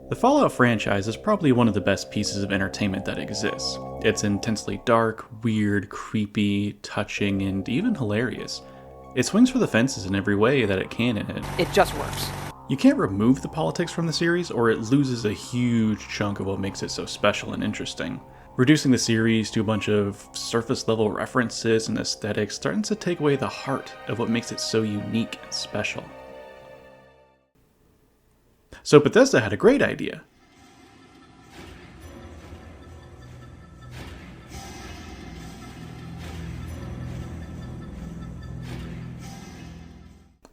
The Fallout franchise is probably one of the best pieces of entertainment that exists. It's intensely dark, weird, creepy, touching, and even hilarious. It swings for the fences in every way that it can in it. It just works. You can't remove the politics from the series, or it loses a huge chunk of what makes it so special and interesting. Reducing the series to a bunch of surface level references and aesthetics starts to take away the heart of what makes it so unique and special. So Bethesda had a great idea.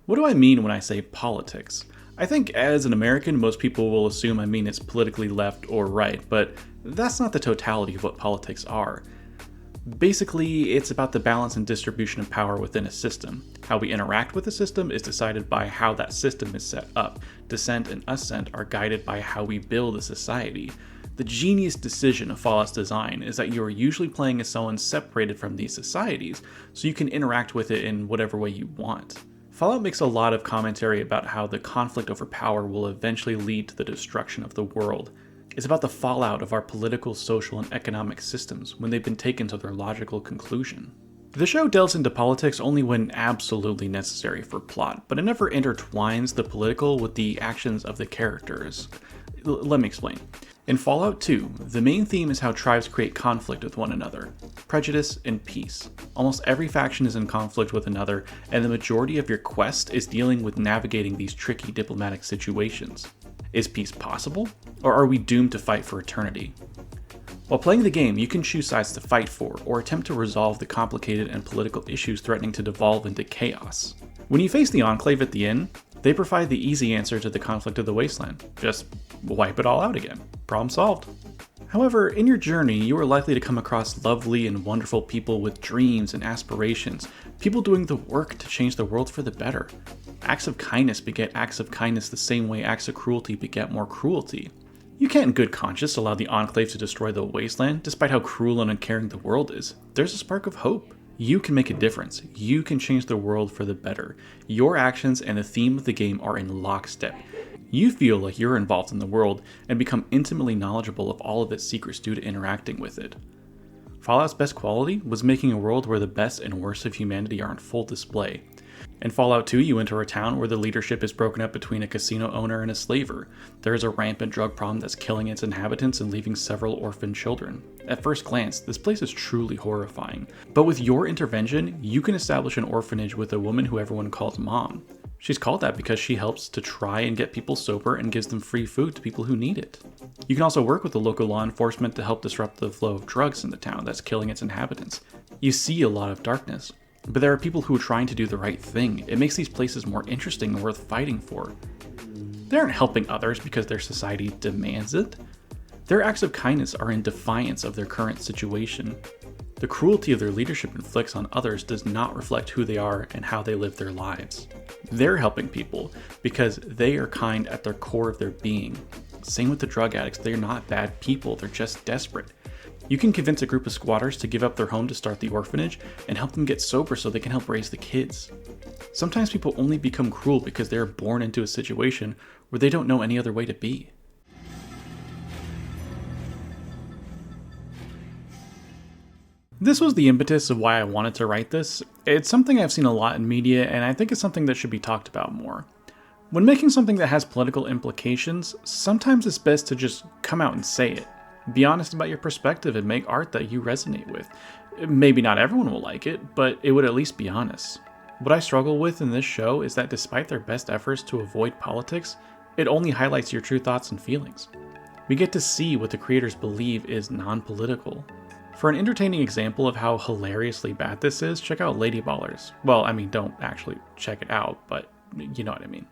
What do I mean when I say politics? I think as an American, most people will assume I mean it's politically left or right, but that's not the totality of what politics are. Basically, it's about the balance and distribution of power within a system. How we interact with the system is decided by how that system is set up. Dissent and assent are guided by how we build a society. The genius decision of Fallout's design is that you are usually playing as someone separated from these societies, so you can interact with it in whatever way you want. Fallout makes a lot of commentary about how the conflict over power will eventually lead to the destruction of the world. It's about the fallout of our political, social, and economic systems when they've been taken to their logical conclusion. The show delves into politics only when absolutely necessary for plot, but it never intertwines the political with the actions of the characters. Let me explain. In Fallout 2, the main theme is how tribes create conflict with one another. Prejudice and peace. Almost every faction is in conflict with another, and the majority of your quest is dealing with navigating these tricky diplomatic situations. Is peace possible, or are we doomed to fight for eternity? While playing the game, you can choose sides to fight for, or attempt to resolve the complicated and political issues threatening to devolve into chaos. When you face the Enclave at the end, they provide the easy answer to the conflict of the Wasteland. Just wipe it all out again. Problem solved. However, in your journey, you are likely to come across lovely and wonderful people with dreams and aspirations, people doing the work to change the world for the better. Acts of kindness beget acts of kindness the same way acts of cruelty beget more cruelty. You can't in good conscience allow the Enclave to destroy the Wasteland, despite how cruel and uncaring the world is. There's a spark of hope. You can make a difference. You can change the world for the better. Your actions and the theme of the game are in lockstep. You feel like you're involved in the world and become intimately knowledgeable of all of its secrets due to interacting with it. Fallout's best quality was making a world where the best and worst of humanity are on full display. In Fallout 2, you enter a town where the leadership is broken up between a casino owner and a slaver. There is a rampant drug problem that's killing its inhabitants and leaving several orphaned children. At first glance, this place is truly horrifying. But with your intervention, you can establish an orphanage with a woman who everyone calls Mom. She's called that because she helps to try and get people sober and gives them free food to people who need it. You can also work with the local law enforcement to help disrupt the flow of drugs in the town that's killing its inhabitants. You see a lot of darkness. But there are people who are trying to do the right thing. It makes these places more interesting and worth fighting for. They aren't helping others because their society demands it. Their acts of kindness are in defiance of their current situation. The cruelty of their leadership inflicts on others does not reflect who they are and how they live their lives. They're helping people because they are kind at their core of their being. Same with the drug addicts. They're not bad people, they're just desperate. You can convince a group of squatters to give up their home to start the orphanage and help them get sober so they can help raise the kids. Sometimes people only become cruel because they are born into a situation where they don't know any other way to be. This was the impetus of why I wanted to write this. It's something I've seen a lot in media, and I think it's something that should be talked about more. When making something that has political implications, sometimes it's best to just come out and say it. Be honest about your perspective and make art that you resonate with. Maybe not everyone will like it, but it would at least be honest. What I struggle with in this show is that despite their best efforts to avoid politics, it only highlights your true thoughts and feelings. We get to see what the creators believe is non-political. For an entertaining example of how hilariously bad this is, check out Lady Ballers. Well, I mean, don't actually check it out, but you know what I mean.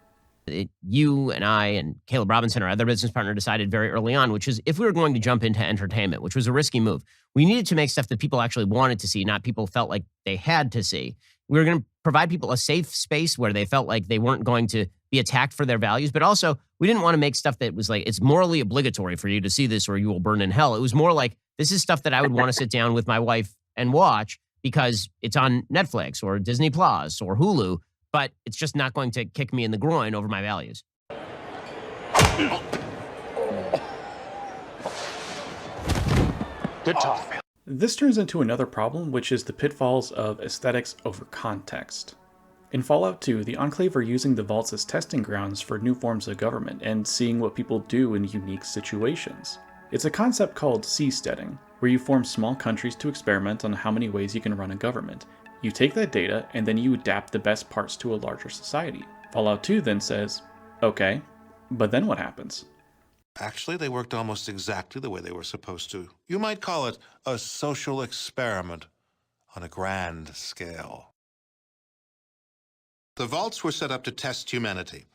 You and I and Caleb Robinson, our other business partner, decided very early on, which is if we were going to jump into entertainment, which was a risky move, we needed to make stuff that people actually wanted to see, not people felt like they had to see. We were going to provide people a safe space where they felt like they weren't going to be attacked for their values, but also we didn't want to make stuff that was like, it's morally obligatory for you to see this or you will burn in hell. It was more like, this is stuff that I would want to sit down with my wife and watch because it's on Netflix or Disney Plus or Hulu, but it's just not going to kick me in the groin over my values. Good talk. This turns into another problem, which is the pitfalls of aesthetics over context. In Fallout 2, the Enclave are using the vaults as testing grounds for new forms of government and seeing what people do in unique situations. It's a concept called seasteading, where you form small countries to experiment on how many ways you can run a government. You take that data, and then you adapt the best parts to a larger society. Fallout 2 then says, okay, but then what happens? Actually, they worked almost exactly the way they were supposed to. You might call it a social experiment on a grand scale. The vaults were set up to test humanity.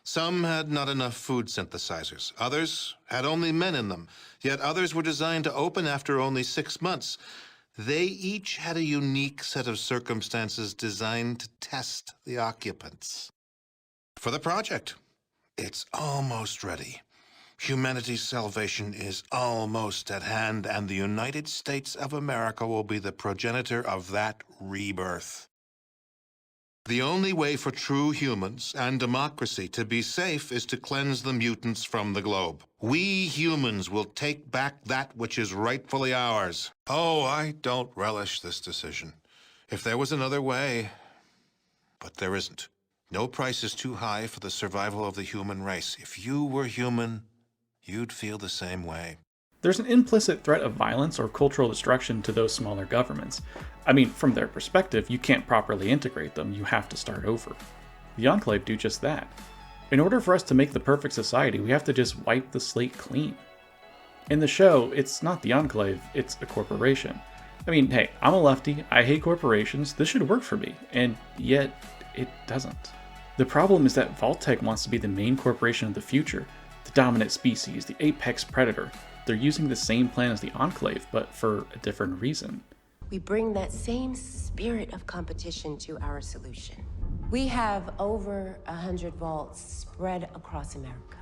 Some had not enough food synthesizers. Others had only men in them. Yet others were designed to open after only 6 months. They each had a unique set of circumstances designed to test the occupants. For the project, it's almost ready. Humanity's salvation is almost at hand, and the United States of America will be the progenitor of that rebirth. The only way for true humans and democracy to be safe is to cleanse the mutants from the globe. We humans will take back that which is rightfully ours. Oh, I don't relish this decision. If there was another way, but there isn't. No price is too high for the survival of the human race. If you were human, you'd feel the same way. There's an implicit threat of violence or cultural destruction to those smaller governments. I mean, from their perspective, you can't properly integrate them, you have to start over. The Enclave do just that. In order for us to make the perfect society, we have to just wipe the slate clean. In the show, it's not the Enclave, it's a corporation. I mean, hey, I'm a lefty, I hate corporations, this should work for me, and yet, it doesn't. The problem is that Vault-Tec wants to be the main corporation of the future, the dominant species, the apex predator. They're using the same plan as the Enclave, but for a different reason. We bring that same spirit of competition to our solution. We have over 100 vaults spread across America.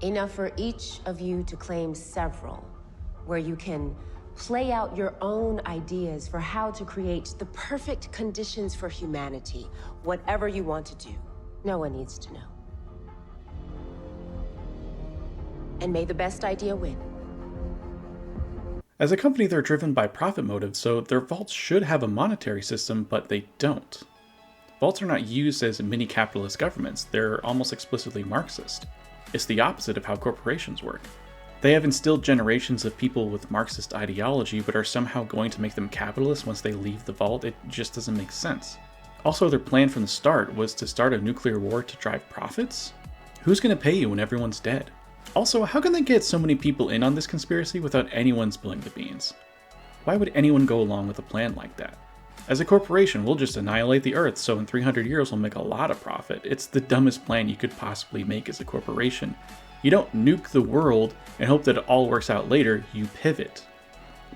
Enough for each of you to claim several, where you can play out your own ideas for how to create the perfect conditions for humanity, whatever you want to do. No one needs to know. And may the best idea win. As a company, they're driven by profit motives, so their vaults should have a monetary system, but they don't. Vaults are not used as mini-capitalist governments, they're almost explicitly Marxist. It's the opposite of how corporations work. They have instilled generations of people with Marxist ideology, but are somehow going to make them capitalists once they leave the vault. It just doesn't make sense. Also, their plan from the start was to start a nuclear war to drive profits? Who's going to pay you when everyone's dead? Also, how can they get so many people in on this conspiracy without anyone spilling the beans? Why would anyone go along with a plan like that? As a corporation, we'll just annihilate the Earth, so in 300 years we'll make a lot of profit. It's the dumbest plan you could possibly make as a corporation. You don't nuke the world and hope that it all works out later, you pivot.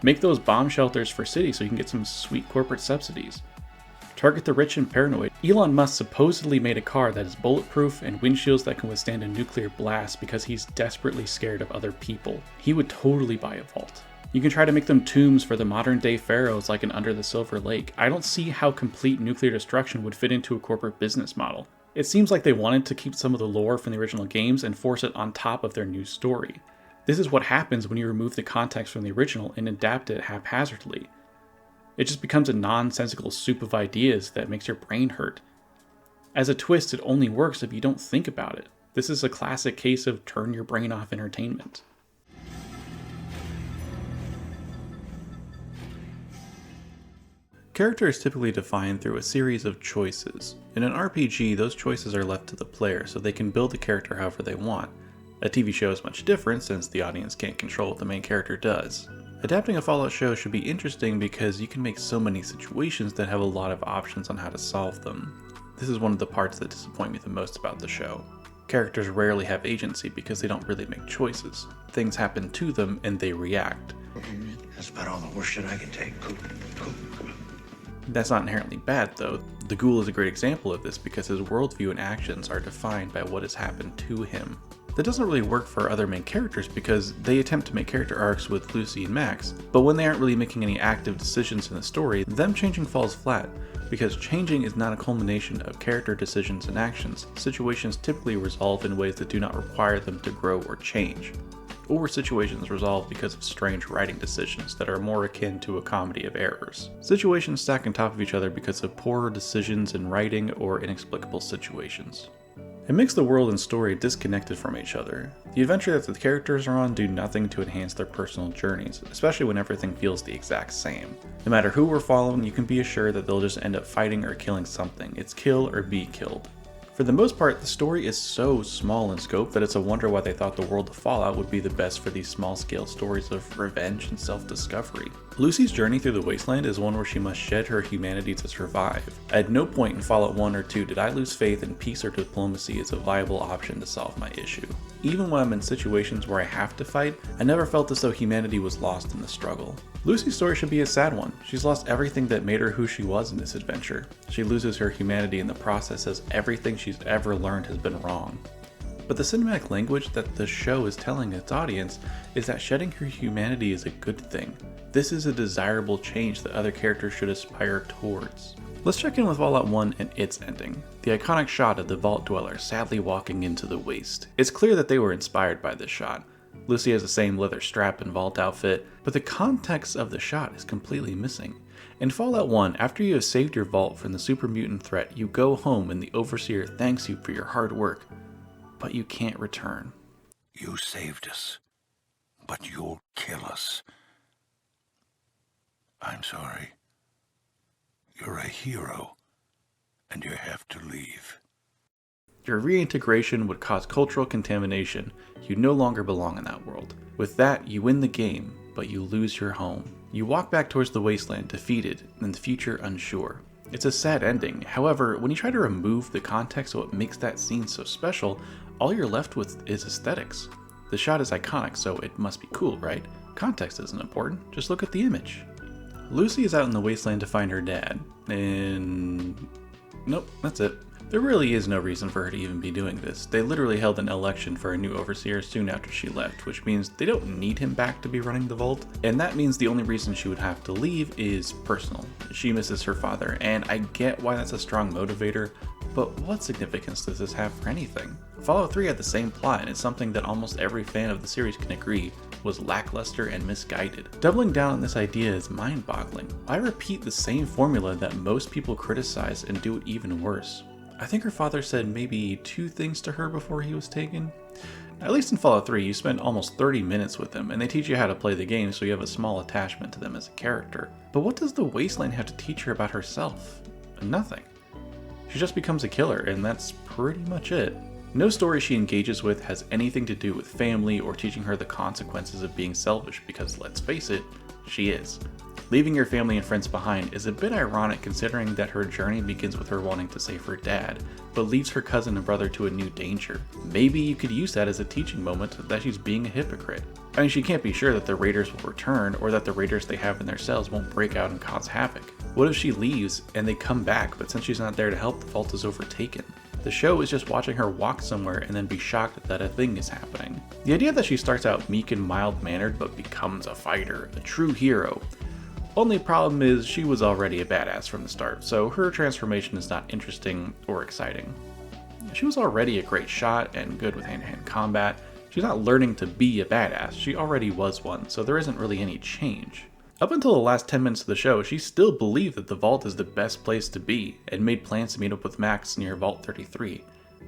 Make those bomb shelters for cities so you can get some sweet corporate subsidies. Target the rich and paranoid. Elon Musk supposedly made a car that is bulletproof and windshields that can withstand a nuclear blast because he's desperately scared of other people. He would totally buy a vault. You can try to make them tombs for the modern day pharaohs like in Under the Silver Lake. I don't see how complete nuclear destruction would fit into a corporate business model. It seems like they wanted to keep some of the lore from the original games and force it on top of their new story. This is what happens when you remove the context from the original and adapt it haphazardly. It just becomes a nonsensical soup of ideas that makes your brain hurt. As a twist, it only works if you don't think about it. This is a classic case of turn your brain off entertainment. Character is typically defined through a series of choices. In an RPG, those choices are left to the player, so they can build the character however they want. A TV show is much different since the audience can't control what the main character does. Adapting a Fallout show should be interesting because you can make so many situations that have a lot of options on how to solve them. This is one of the parts that disappoint me the most about the show. Characters rarely have agency because they don't really make choices. Things happen to them and they react. That's about all the worst shit I can take. Cool. That's not inherently bad though. The Ghoul is a great example of this because his worldview and actions are defined by what has happened to him. That doesn't really work for other main characters because they attempt to make character arcs with Lucy and Max, but when they aren't really making any active decisions in the story, them changing falls flat, because changing is not a culmination of character decisions and actions. Situations typically resolve in ways that do not require them to grow or change. or situations resolved because of strange writing decisions that are more akin to a comedy of errors. Situations stack on top of each other because of poor decisions in writing or inexplicable situations. It makes the world and story disconnected from each other. The adventure that the characters are on do nothing to enhance their personal journeys, especially when everything feels the exact same. No matter who we're following, you can be assured that they'll just end up fighting or killing something. It's kill or be killed. For the most part, the story is so small in scope that it's a wonder why they thought the world of Fallout would be the best for these small-scale stories of revenge and self-discovery. Lucy's journey through the wasteland is one where she must shed her humanity to survive. At no point in Fallout 1 or 2 did I lose faith in peace or diplomacy as a viable option to solve my issue. Even when I'm in situations where I have to fight, I never felt as though humanity was lost in the struggle. Lucy's story should be a sad one. She's lost everything that made her who she was in this adventure. She loses her humanity in the process as everything she's ever learned has been wrong. But the cinematic language that the show is telling its audience is that shedding her humanity is a good thing. This is a desirable change that other characters should aspire towards. Let's check in with Fallout 1 and its ending. The iconic shot of the Vault Dweller sadly walking into the waste. It's clear that they were inspired by this shot. Lucy has the same leather strap and vault outfit, but the context of the shot is completely missing. In Fallout 1, after you have saved your vault from the super mutant threat, you go home and the Overseer thanks you for your hard work, but you can't return. You saved us, but you'll kill us. I'm sorry. You're a hero, and you have to leave. Your reintegration would cause cultural contamination. You no longer belong in that world. With that, you win the game, but you lose your home. You walk back towards the wasteland defeated, and the future unsure. It's a sad ending. However, when you try to remove the context of what makes that scene so special, all you're left with is aesthetics. The shot is iconic, so it must be cool, right? Context isn't important, just look at the image. Lucy is out in the wasteland to find her dad, and nope, that's it. There really is no reason for her to even be doing this. They literally held an election for a new overseer soon after she left, which means they don't need him back to be running the vault, and that means the only reason she would have to leave is personal. She misses her father, and I get why that's a strong motivator, but what significance does this have for anything? Fallout 3 had the same plot, and it's something that almost every fan of the series can agree was lackluster and misguided. Doubling down on this idea is mind-boggling. Why repeat the same formula that most people criticize and do it even worse? I think her father said maybe 2 things to her before he was taken. At least in Fallout 3, you spend almost 30 minutes with them, and they teach you how to play the game so you have a small attachment to them as a character. But what does the wasteland have to teach her about herself? Nothing. She just becomes a killer, and that's pretty much it. No story she engages with has anything to do with family or teaching her the consequences of being selfish because, let's face it, she is. Leaving your family and friends behind is a bit ironic considering that her journey begins with her wanting to save her dad, but leaves her cousin and brother to a new danger. Maybe you could use that as a teaching moment that she's being a hypocrite. I mean, she can't be sure that the raiders will return or that the raiders they have in their cells won't break out and cause havoc. What if she leaves and they come back, but since she's not there to help, the vault is overtaken? The show is just watching her walk somewhere and then be shocked that a thing is happening. The idea that she starts out meek and mild-mannered but becomes a fighter, a true hero. Only problem is she was already a badass from the start, so her transformation is not interesting or exciting. She was already a great shot and good with hand-to-hand combat. She's not learning to be a badass, she already was one, so there isn't really any change. Up until the last 10 minutes of the show, she still believed that the vault is the best place to be, and made plans to meet up with Max near Vault 33.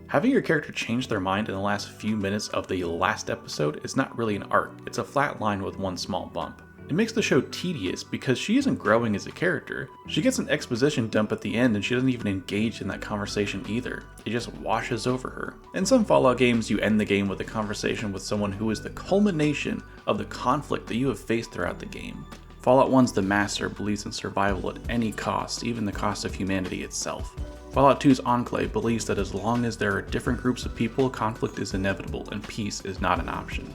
Having your character change their mind in the last few minutes of the last episode is not really an arc, it's a flat line with one small bump. It makes the show tedious because she isn't growing as a character. She gets an exposition dump at the end and she doesn't even engage in that conversation either. It just washes over her. In some Fallout games, you end the game with a conversation with someone who is the culmination of the conflict that you have faced throughout the game. Fallout 1's The Master believes in survival at any cost, even the cost of humanity itself. Fallout 2's Enclave believes that as long as there are different groups of people, conflict is inevitable and peace is not an option.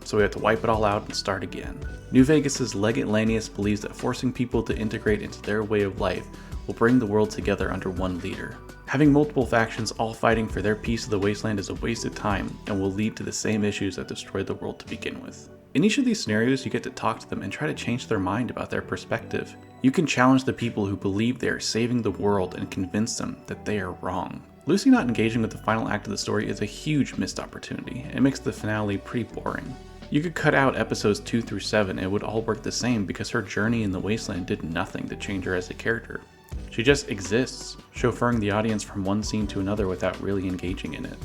So we have to wipe it all out and start again. New Vegas' Legate Lanius believes that forcing people to integrate into their way of life will bring the world together under one leader. Having multiple factions all fighting for their piece of the wasteland is a waste of time and will lead to the same issues that destroyed the world to begin with. In each of these scenarios, you get to talk to them and try to change their mind about their perspective. You can challenge the people who believe they are saving the world and convince them that they are wrong. Lucy not engaging with the final act of the story is a huge missed opportunity. It makes the finale pretty boring. You could cut out episodes 2 through 7 and it would all work the same because her journey in the wasteland did nothing to change her as a character. She just exists, chauffeuring the audience from one scene to another without really engaging in it.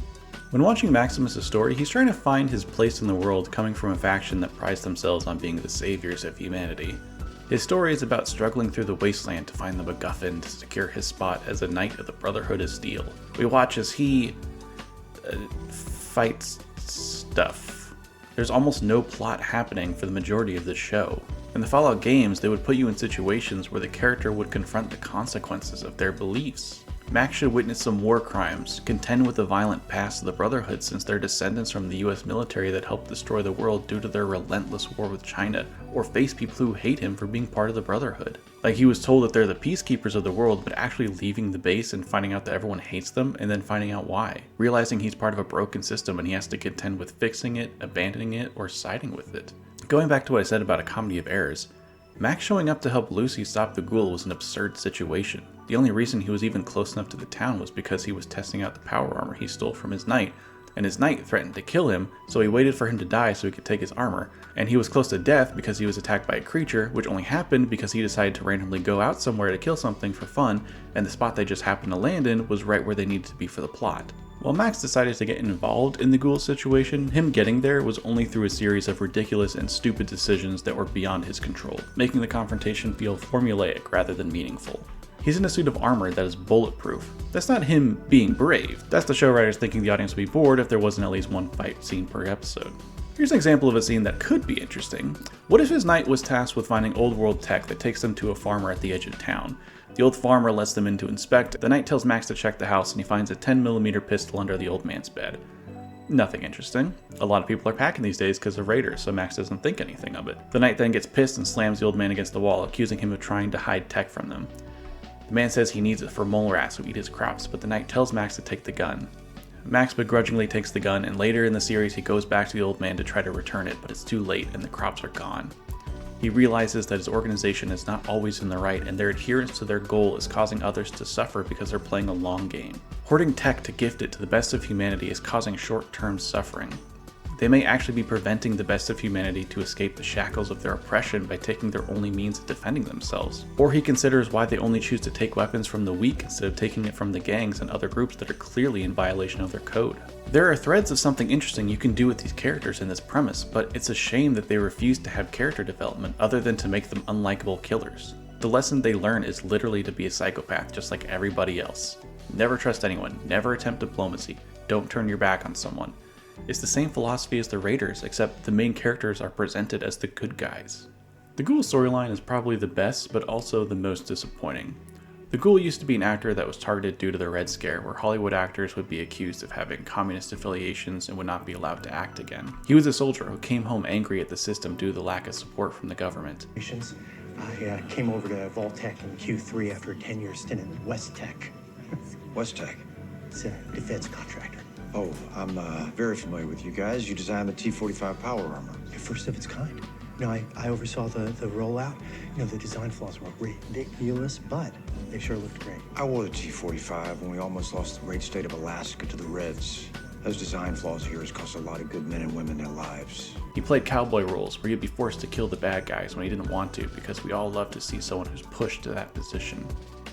When watching Maximus' story, he's trying to find his place in the world coming from a faction that prides themselves on being the saviors of humanity. His story is about struggling through the wasteland to find the MacGuffin to secure his spot as a knight of the Brotherhood of Steel. We watch as he fights stuff. There's almost no plot happening for the majority of this show. In the Fallout games, they would put you in situations where the character would confront the consequences of their beliefs. Max should witness some war crimes, contend with the violent past of the Brotherhood since they're descendants from the US military that helped destroy the world due to their relentless war with China, or face people who hate him for being part of the Brotherhood. Like he was told that they're the peacekeepers of the world, but actually leaving the base and finding out that everyone hates them and then finding out why. Realizing he's part of a broken system and he has to contend with fixing it, abandoning it, or siding with it. Going back to what I said about a comedy of errors, Max showing up to help Lucy stop the ghoul was an absurd situation. The only reason he was even close enough to the town was because he was testing out the power armor he stole from his knight, and his knight threatened to kill him, so he waited for him to die so he could take his armor, and he was close to death because he was attacked by a creature, which only happened because he decided to randomly go out somewhere to kill something for fun, and the spot they just happened to land in was right where they needed to be for the plot. While Max decided to get involved in the ghoul situation, him getting there was only through a series of ridiculous and stupid decisions that were beyond his control, making the confrontation feel formulaic rather than meaningful. He's in a suit of armor that is bulletproof. That's not him being brave, that's the show writers thinking the audience would be bored if there wasn't at least one fight scene per episode. Here's an example of a scene that could be interesting. What if his knight was tasked with finding old world tech that takes them to a farmer at the edge of town? The old farmer lets them in to inspect. The knight tells Max to check the house and he finds a 10mm pistol under the old man's bed. Nothing interesting. A lot of people are packing these days because of raiders, so Max doesn't think anything of it. The knight then gets pissed and slams the old man against the wall, accusing him of trying to hide tech from them. The man says he needs it for mole rats who eat his crops, but the knight tells Max to take the gun. Max begrudgingly takes the gun, and later in the series he goes back to the old man to try to return it, but it's too late and the crops are gone. He realizes that his organization is not always in the right, and their adherence to their goal is causing others to suffer because they're playing a long game. Hoarding tech to gift it to the best of humanity is causing short-term suffering. They may actually be preventing the best of humanity to escape the shackles of their oppression by taking their only means of defending themselves. Or he considers why they only choose to take weapons from the weak instead of taking it from the gangs and other groups that are clearly in violation of their code. There are threads of something interesting you can do with these characters in this premise, but it's a shame that they refuse to have character development other than to make them unlikable killers. The lesson they learn is literally to be a psychopath just like everybody else. Never trust anyone, never attempt diplomacy, don't turn your back on someone. It's the same philosophy as the Raiders, except the main characters are presented as the good guys. The Ghoul storyline is probably the best, but also the most disappointing. The Ghoul used to be an actor that was targeted due to the Red Scare, where Hollywood actors would be accused of having communist affiliations and would not be allowed to act again. He was a soldier who came home angry at the system due to the lack of support from the government. I came over to Vault-Tec in Q3 after a 10-year stint at West-Tec. West-Tec? It's a defense contractor. Oh, I'm very familiar with you guys. You designed the T-45 power armor. The first of its kind. You know, I oversaw the rollout. You know, the design flaws were ridiculous, but they sure looked great. I wore the T-45 when we almost lost the great state of Alaska to the Reds. Those design flaws of yours cost a lot of good men and women their lives. He played cowboy roles where he'd be forced to kill the bad guys when he didn't want to, because we all love to see someone who's pushed to that position.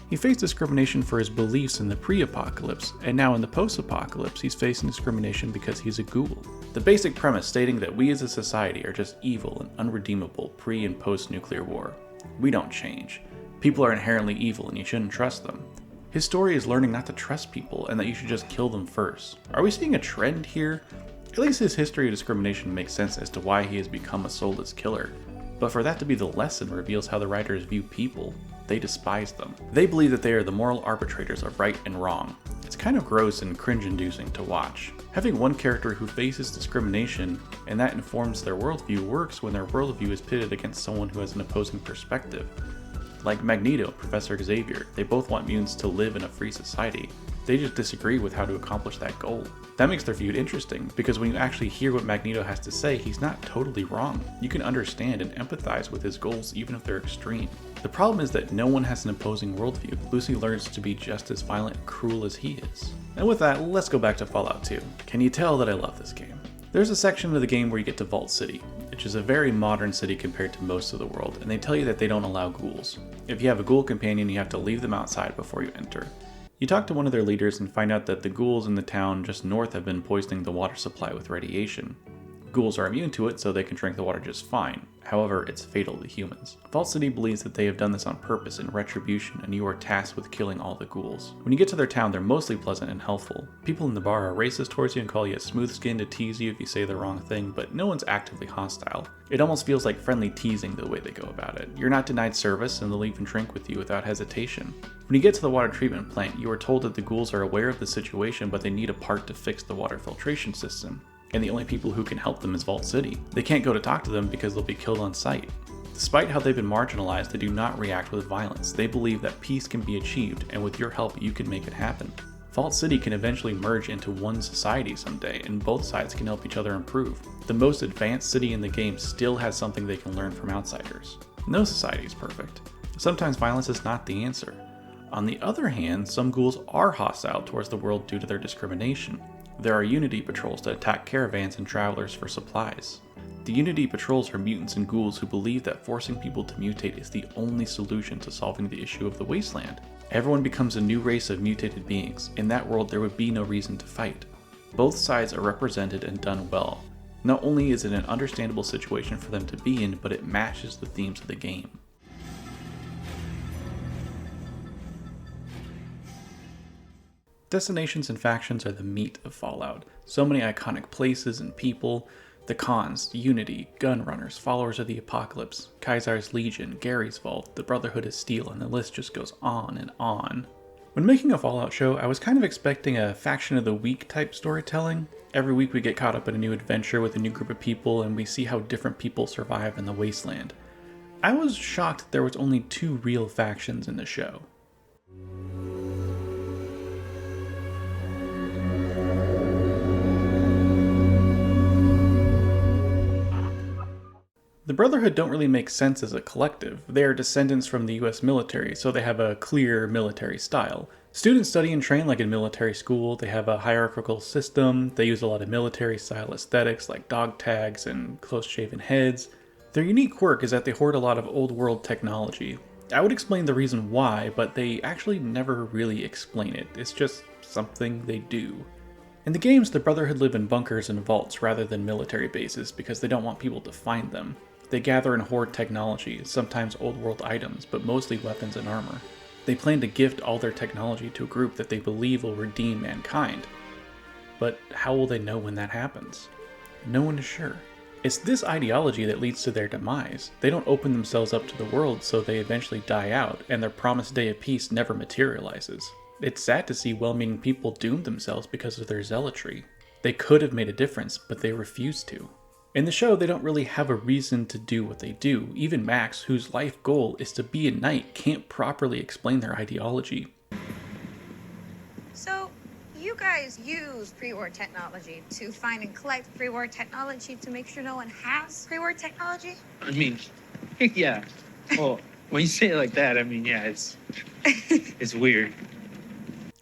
He faced discrimination for his beliefs in the pre-apocalypse, and now in the post-apocalypse he's facing discrimination because he's a ghoul. The basic premise stating that we as a society are just evil and unredeemable pre- and post-nuclear war. We don't change. People are inherently evil and you shouldn't trust them. His story is learning not to trust people and that you should just kill them first. Are we seeing a trend here? At least his history of discrimination makes sense as to why he has become a soulless killer. But for that to be the lesson reveals how the writers view people. They despise them. They believe that they are the moral arbitrators of right and wrong. It's kind of gross and cringe-inducing to watch. Having one character who faces discrimination and that informs their worldview works when their worldview is pitted against someone who has an opposing perspective. Like Magneto and Professor Xavier, they both want mutants to live in a free society. They just disagree with how to accomplish that goal. That makes their feud interesting, because when you actually hear what Magneto has to say, he's not totally wrong. You can understand and empathize with his goals even if they're extreme. The problem is that no one has an opposing worldview. Lucy learns to be just as violent and cruel as he is. And with that, let's go back to Fallout 2. Can you tell that I love this game? There's a section of the game where you get to Vault City, which is a very modern city compared to most of the world, and they tell you that they don't allow ghouls. If you have a ghoul companion, you have to leave them outside before you enter. You talk to one of their leaders and find out that the ghouls in the town just north have been poisoning the water supply with radiation. Ghouls are immune to it, so they can drink the water just fine. However, it's fatal to humans. Vault City believes that they have done this on purpose in retribution, and you are tasked with killing all the ghouls. When you get to their town, they're mostly pleasant and helpful. People in the bar are racist towards you and call you a smooth skin to tease you if you say the wrong thing, but no one's actively hostile. It almost feels like friendly teasing the way they go about it. You're not denied service, and they'll even drink with you without hesitation. When you get to the water treatment plant, you are told that the ghouls are aware of the situation, but they need a part to fix the water filtration system. And the only people who can help them is Vault City. They can't go to talk to them because they'll be killed on sight. Despite how they've been marginalized, they do not react with violence. They believe that peace can be achieved, and with your help, you can make it happen. Vault City can eventually merge into one society someday, and both sides can help each other improve. The most advanced city in the game still has something they can learn from outsiders. No society is perfect. Sometimes violence is not the answer. On the other hand, some ghouls are hostile towards the world due to their discrimination. There are Unity patrols that attack caravans and travelers for supplies. The Unity patrols are mutants and ghouls who believe that forcing people to mutate is the only solution to solving the issue of the wasteland. Everyone becomes a new race of mutated beings. In that world, there would be no reason to fight. Both sides are represented and done well. Not only is it an understandable situation for them to be in, but it matches the themes of the game. Destinations and factions are the meat of Fallout. So many iconic places and people. The cons, Unity, Gunrunners, Followers of the Apocalypse, Kaisar's Legion, Gary's Vault, the Brotherhood of Steel, and the list just goes on and on. When making a Fallout show, I was kind of expecting a faction of the week type storytelling. Every week we get caught up in a new adventure with a new group of people, and we see how different people survive in the wasteland. I was shocked that there was only 2 real factions in the show. The Brotherhood don't really make sense as a collective. They are descendants from the US military, so they have a clear military style. Students study and train like in military school, they have a hierarchical system, they use a lot of military style aesthetics like dog tags and close-shaven heads. Their unique quirk is that they hoard a lot of old world technology. I would explain the reason why, but they actually never really explain it. It's just something they do. In the games, the Brotherhood live in bunkers and vaults rather than military bases because they don't want people to find them. They gather and hoard technology, sometimes old world items, but mostly weapons and armor. They plan to gift all their technology to a group that they believe will redeem mankind. But how will they know when that happens? No one is sure. It's this ideology that leads to their demise. They don't open themselves up to the world, so they eventually die out, and their promised day of peace never materializes. It's sad to see well-meaning people doom themselves because of their zealotry. They could have made a difference, but they refuse to. In the show, they don't really have a reason to do what they do. Even Max, whose life goal is to be a knight, can't properly explain their ideology. So, you guys use pre-war technology to find and collect pre-war technology to make sure no one has pre-war technology? I mean, yeah. Well, when you say it like that, I mean, yeah, it's weird.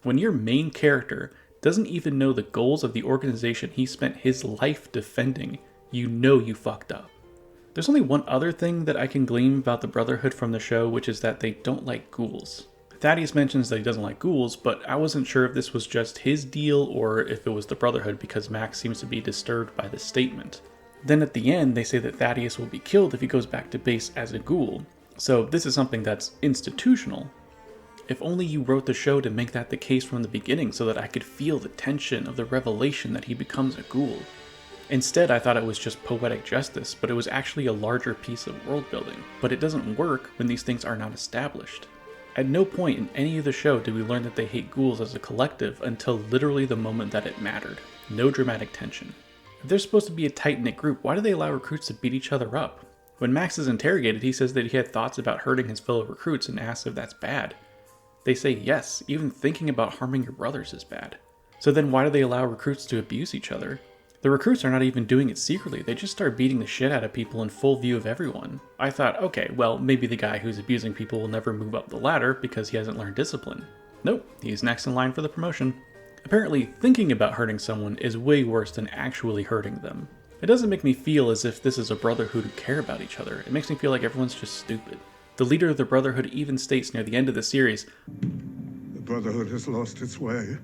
When your main character doesn't even know the goals of the organization he spent his life defending, you know you fucked up. There's only one other thing that I can glean about the Brotherhood from the show, which is that they don't like ghouls. Thaddeus mentions that he doesn't like ghouls, but I wasn't sure if this was just his deal or if it was the Brotherhood because Max seems to be disturbed by this statement. Then at the end, they say that Thaddeus will be killed if he goes back to base as a ghoul. So this is something that's institutional. If only you wrote the show to make that the case from the beginning so that I could feel the tension of the revelation that he becomes a ghoul. Instead, I thought it was just poetic justice, but it was actually a larger piece of world building. But it doesn't work when these things are not established. At no point in any of the show did we learn that they hate ghouls as a collective until literally the moment that it mattered. No dramatic tension. If they're supposed to be a tight-knit group, why do they allow recruits to beat each other up? When Max is interrogated, he says that he had thoughts about hurting his fellow recruits and asks if that's bad. They say yes, even thinking about harming your brothers is bad. So then why do they allow recruits to abuse each other? The recruits are not even doing it secretly, they just start beating the shit out of people in full view of everyone. I thought, okay, well, maybe the guy who's abusing people will never move up the ladder because he hasn't learned discipline. Nope, he's next in line for the promotion. Apparently, thinking about hurting someone is way worse than actually hurting them. It doesn't make me feel as if this is a Brotherhood who care about each other. It makes me feel like everyone's just stupid. The leader of the Brotherhood even states near the end of the series, The Brotherhood has lost its way.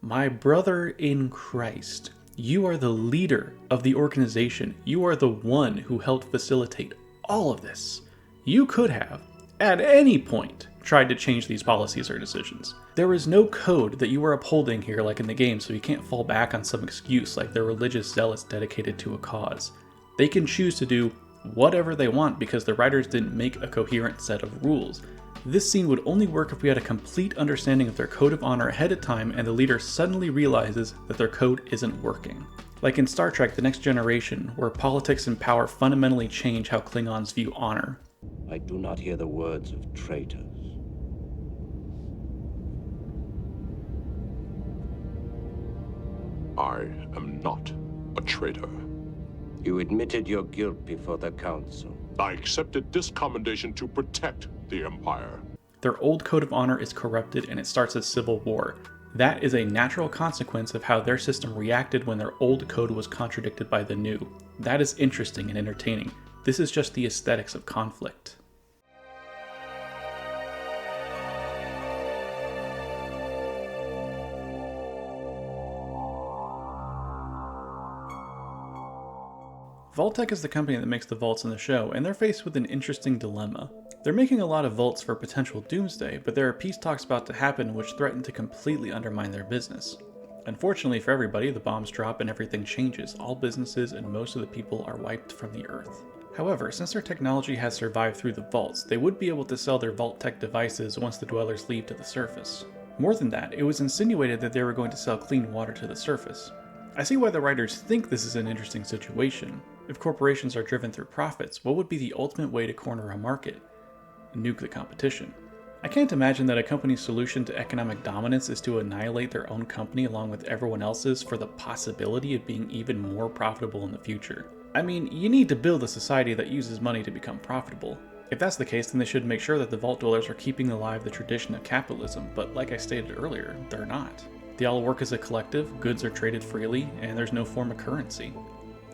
"My brother in Christ, you are the leader of the organization. You are the one who helped facilitate all of this. You could have, at any point, tried to change these policies or decisions. There is no code that you are upholding here like in the game, so you can't fall back on some excuse like they're religious zealots dedicated to a cause. They can choose to do whatever they want because the writers didn't make a coherent set of rules. This scene would only work if we had a complete understanding of their code of honor ahead of time and the leader suddenly realizes that their code isn't working. Like in Star Trek The Next Generation, where politics and power fundamentally change how Klingons view honor. I do not hear the words of traitors. I am not a traitor. You admitted your guilt before the council. I accepted this commendation to protect the Empire. Their old code of honor is corrupted and it starts a civil war. That is a natural consequence of how their system reacted when their old code was contradicted by the new. That is interesting and entertaining. This is just the aesthetics of conflict. Vault-Tec is the company that makes the vaults in the show, and they're faced with an interesting dilemma. They're making a lot of vaults for potential doomsday, but there are peace talks about to happen which threaten to completely undermine their business. Unfortunately for everybody, the bombs drop and everything changes. All businesses and most of the people are wiped from the earth. However, since their technology has survived through the vaults, they would be able to sell their Vault-Tec devices once the dwellers leave to the surface. More than that, it was insinuated that they were going to sell clean water to the surface. I see why the writers think this is an interesting situation. If corporations are driven through profits, what would be the ultimate way to corner a market? Nuke the competition. I can't imagine that a company's solution to economic dominance is to annihilate their own company along with everyone else's for the possibility of being even more profitable in the future. I mean, you need to build a society that uses money to become profitable. If that's the case, then they should make sure that the Vault Dwellers are keeping alive the tradition of capitalism, but like I stated earlier, they're not. They all work as a collective, goods are traded freely, and there's no form of currency.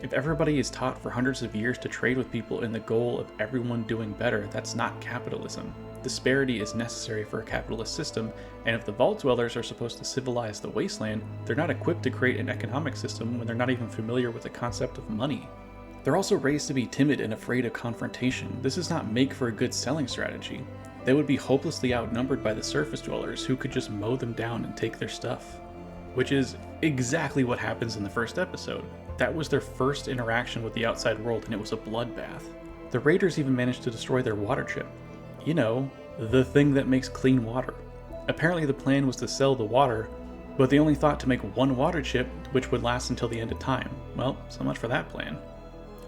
If everybody is taught for hundreds of years to trade with people in the goal of everyone doing better, that's not capitalism. Disparity is necessary for a capitalist system, and if the Vault Dwellers are supposed to civilize the wasteland, they're not equipped to create an economic system when they're not even familiar with the concept of money. They're also raised to be timid and afraid of confrontation. This does not make for a good selling strategy. They would be hopelessly outnumbered by the surface dwellers who could just mow them down and take their stuff. Which is exactly what happens in the first episode. That was their first interaction with the outside world and it was a bloodbath. The raiders even managed to destroy their water chip. You know, the thing that makes clean water. Apparently the plan was to sell the water, but they only thought to make one water chip which would last until the end of time. Well, so much for that plan.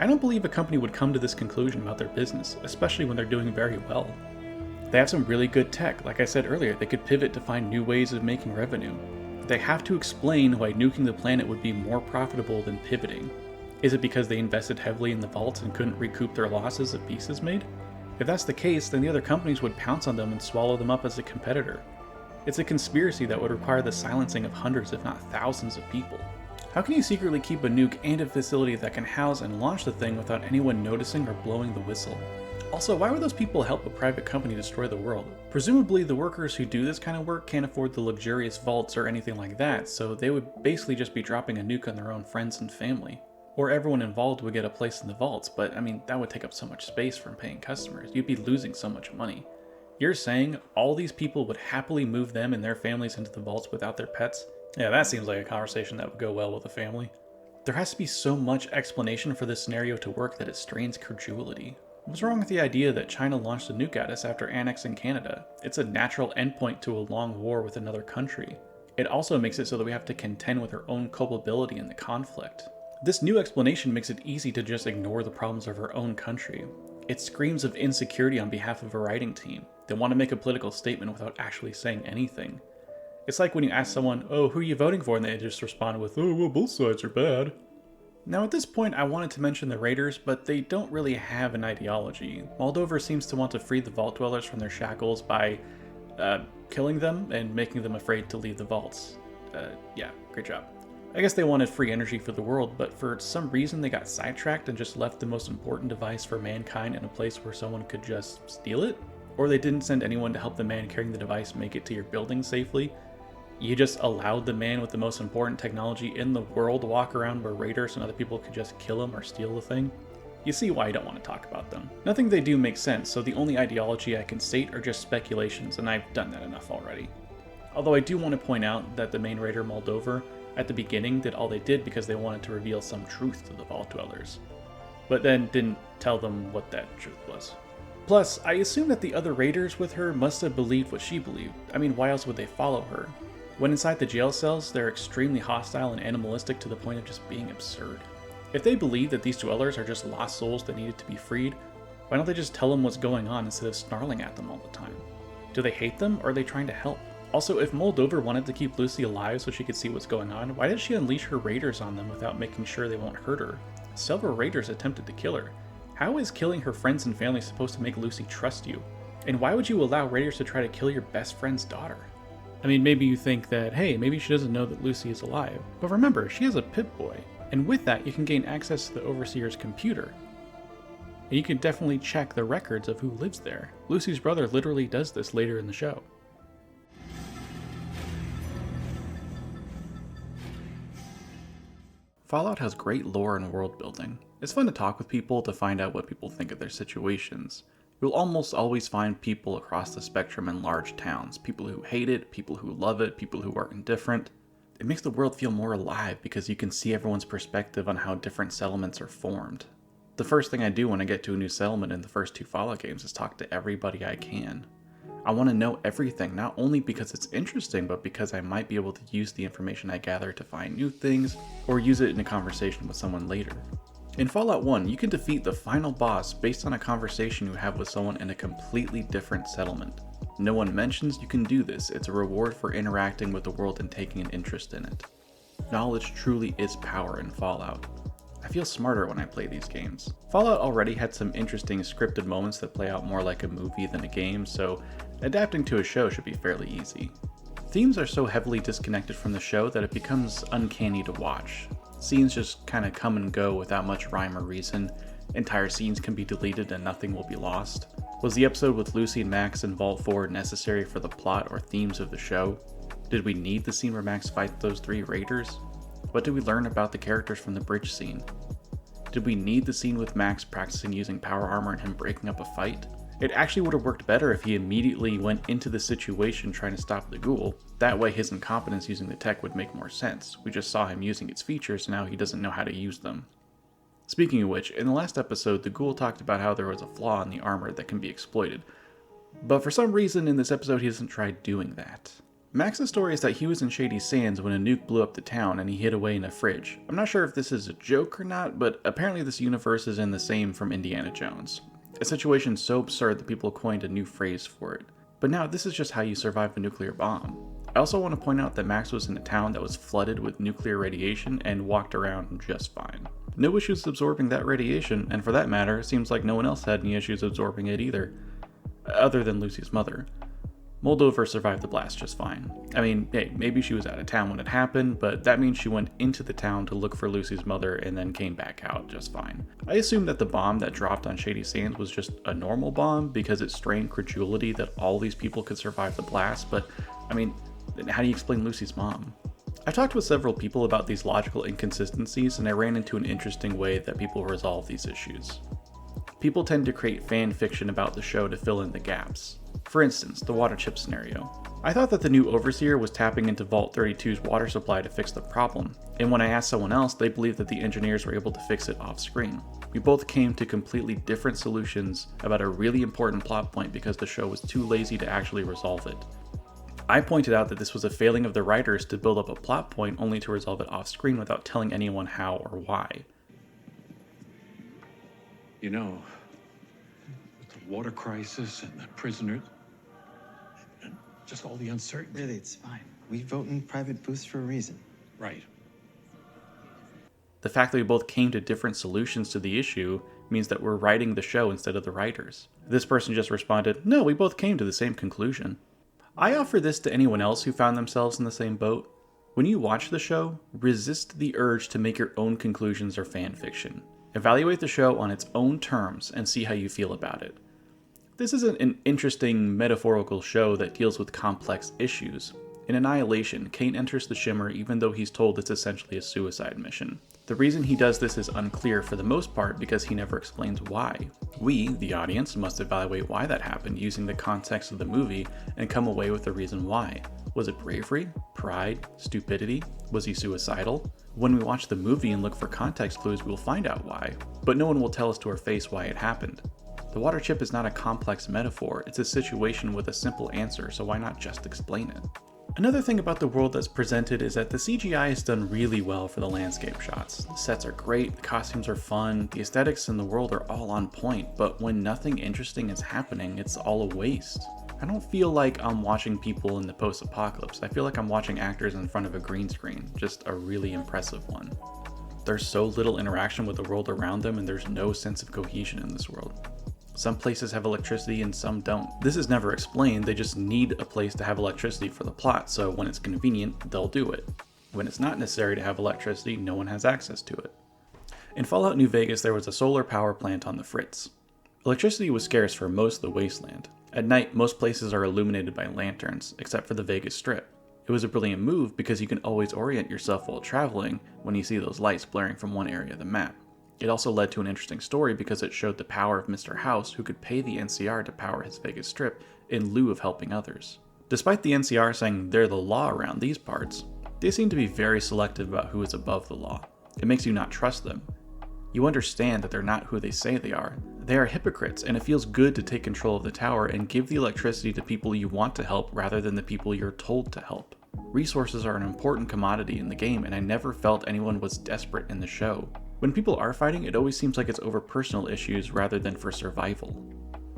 I don't believe a company would come to this conclusion about their business, especially when they're doing very well. They have some really good tech. Like I said earlier, they could pivot to find new ways of making revenue. They have to explain why nuking the planet would be more profitable than pivoting. Is it because they invested heavily in the vaults and couldn't recoup their losses of pieces made? If that's the case, then the other companies would pounce on them and swallow them up as a competitor. It's a conspiracy that would require the silencing of hundreds if not thousands of people. How can you secretly keep a nuke and a facility that can house and launch the thing without anyone noticing or blowing the whistle? Also, why would those people help a private company destroy the world? Presumably the workers who do this kind of work can't afford the luxurious vaults or anything like that, so they would basically just be dropping a nuke on their own friends and family. Or everyone involved would get a place in the vaults, but I mean, that would take up so much space from paying customers. You'd be losing so much money. You're saying all these people would happily move them and their families into the vaults without their pets? Yeah, that seems like a conversation that would go well with a family. There has to be so much explanation for this scenario to work that it strains credulity. What's wrong with the idea that China launched a nuke at us after annexing Canada? It's a natural endpoint to a long war with another country. It also makes it so that we have to contend with our own culpability in the conflict. This new explanation makes it easy to just ignore the problems of our own country. It screams of insecurity on behalf of a writing team. They want to make a political statement without actually saying anything. It's like when you ask someone, oh, who are you voting for? And they just respond with, oh, well, both sides are bad. Now at this point I wanted to mention the Raiders, but they don't really have an ideology. Moldover seems to want to free the Vault Dwellers from their shackles by killing them and making them afraid to leave the vaults. Yeah, great job. I guess they wanted free energy for the world, but for some reason they got sidetracked and just left the most important device for mankind in a place where someone could just steal it? Or they didn't send anyone to help the man carrying the device make it to your building safely? You just allowed the man with the most important technology in the world to walk around where raiders and other people could just kill him or steal the thing? You see why I don't want to talk about them. Nothing they do makes sense, so the only ideology I can state are just speculations, and I've done that enough already. Although I do want to point out that the main raider Moldover at the beginning did all they did because they wanted to reveal some truth to the Vault Dwellers, but then didn't tell them what that truth was. Plus, I assume that the other raiders with her must have believed what she believed. I mean, why else would they follow her? When inside the jail cells, they're extremely hostile and animalistic to the point of just being absurd. If they believe that these dwellers are just lost souls that needed to be freed, why don't they just tell them what's going on instead of snarling at them all the time? Do they hate them, or are they trying to help? Also, if Moldover wanted to keep Lucy alive so she could see what's going on, why did she unleash her raiders on them without making sure they won't hurt her? Several raiders attempted to kill her. How is killing her friends and family supposed to make Lucy trust you? And why would you allow raiders to try to kill your best friend's daughter? I mean, maybe you think that, hey, maybe she doesn't know that Lucy is alive. But remember, she has a Pip-Boy. And with that, you can gain access to the Overseer's computer. And you can definitely check the records of who lives there. Lucy's brother literally does this later in the show. Fallout has great lore and world building. It's fun to talk with people to find out what people think of their situations. You'll almost always find people across the spectrum in large towns. People who hate it, people who love it, people who are indifferent. It makes the world feel more alive because you can see everyone's perspective on how different settlements are formed. The first thing I do when I get to a new settlement in the first 2 Fallout games is talk to everybody I can. I want to know everything, not only because it's interesting, but because I might be able to use the information I gather to find new things, or use it in a conversation with someone later. In Fallout 1, you can defeat the final boss based on a conversation you have with someone in a completely different settlement. No one mentions you can do this. It's a reward for interacting with the world and taking an interest in it. Knowledge truly is power in Fallout. I feel smarter when I play these games. Fallout already had some interesting scripted moments that play out more like a movie than a game, so adapting to a show should be fairly easy. Themes are so heavily disconnected from the show that it becomes uncanny to watch. Scenes just kinda come and go without much rhyme or reason. Entire scenes can be deleted and nothing will be lost. Was the episode with Lucy and Max in Vault 4 necessary for the plot or themes of the show? Did we need the scene where Max fights those 3 raiders? What did we learn about the characters from the bridge scene? Did we need the scene with Max practicing using power armor and him breaking up a fight? It actually would have worked better if he immediately went into the situation trying to stop the ghoul. That way his incompetence using the tech would make more sense. We just saw him using its features, and now he doesn't know how to use them. Speaking of which, in the last episode, the ghoul talked about how there was a flaw in the armor that can be exploited. But for some reason in this episode he doesn't try doing that. Max's story is that he was in Shady Sands when a nuke blew up the town and he hid away in a fridge. I'm not sure if this is a joke or not, but apparently this universe is in the same from Indiana Jones. A situation so absurd that people coined a new phrase for it. But now this is just how you survive a nuclear bomb. I also want to point out that Max was in a town that was flooded with nuclear radiation and walked around just fine. No issues absorbing that radiation, and for that matter, it seems like no one else had any issues absorbing it either. Other than Lucy's mother. Moldover survived the blast just fine. I mean, hey, maybe she was out of town when it happened, but that means she went into the town to look for Lucy's mother and then came back out just fine. I assume that the bomb that dropped on Shady Sands was just a normal bomb because it strained credulity that all these people could survive the blast, but I mean, how do you explain Lucy's mom? I've talked with several people about these logical inconsistencies, and I ran into an interesting way that people resolve these issues. People tend to create fan fiction about the show to fill in the gaps. For instance, the water chip scenario. I thought that the new Overseer was tapping into Vault 32's water supply to fix the problem, and when I asked someone else, they believed that the engineers were able to fix it off screen. We both came to completely different solutions about a really important plot point because the show was too lazy to actually resolve it. I pointed out that this was a failing of the writers to build up a plot point only to resolve it off screen without telling anyone how or why. You know, with the water crisis and the prisoners, and just all the uncertainty. Really, it's fine. We vote in private booths for a reason. Right. The fact that we both came to different solutions to the issue means that we're writing the show instead of the writers. This person just responded, no, we both came to the same conclusion. I offer this to anyone else who found themselves in the same boat. When you watch the show, resist the urge to make your own conclusions or fanfiction. Evaluate the show on its own terms and see how you feel about it. This is an interesting metaphorical show that deals with complex issues. In Annihilation, Kane enters the Shimmer even though he's told it's essentially a suicide mission. The reason he does this is unclear for the most part because he never explains why. We, the audience, must evaluate why that happened using the context of the movie and come away with the reason why. Was it bravery? Pride? Stupidity? Was he suicidal? When we watch the movie and look for context clues, we'll find out why, but no one will tell us to our face why it happened. The water chip is not a complex metaphor, it's a situation with a simple answer, so why not just explain it? Another thing about the world that's presented is that the CGI is done really well for the landscape shots. The sets are great, the costumes are fun, the aesthetics in the world are all on point, but when nothing interesting is happening, it's all a waste. I don't feel like I'm watching people in the post-apocalypse. I feel like I'm watching actors in front of a green screen, just a really impressive one. There's so little interaction with the world around them and there's no sense of cohesion in this world. Some places have electricity and some don't. This is never explained, they just need a place to have electricity for the plot, so when it's convenient, they'll do it. When it's not necessary to have electricity, no one has access to it. In Fallout New Vegas, there was a solar power plant on the Fritz. Electricity was scarce for most of the wasteland. At night, most places are illuminated by lanterns, except for the Vegas Strip. It was a brilliant move because you can always orient yourself while traveling when you see those lights blaring from one area of the map. It also led to an interesting story because it showed the power of Mr. House, who could pay the NCR to power his Vegas Strip in lieu of helping others. Despite the NCR saying they're the law around these parts, they seem to be very selective about who is above the law. It makes you not trust them. You understand that they're not who they say they are. They are hypocrites, and it feels good to take control of the tower and give the electricity to people you want to help rather than the people you're told to help. Resources are an important commodity in the game, and I never felt anyone was desperate in the show. When people are fighting, it always seems like it's over personal issues rather than for survival.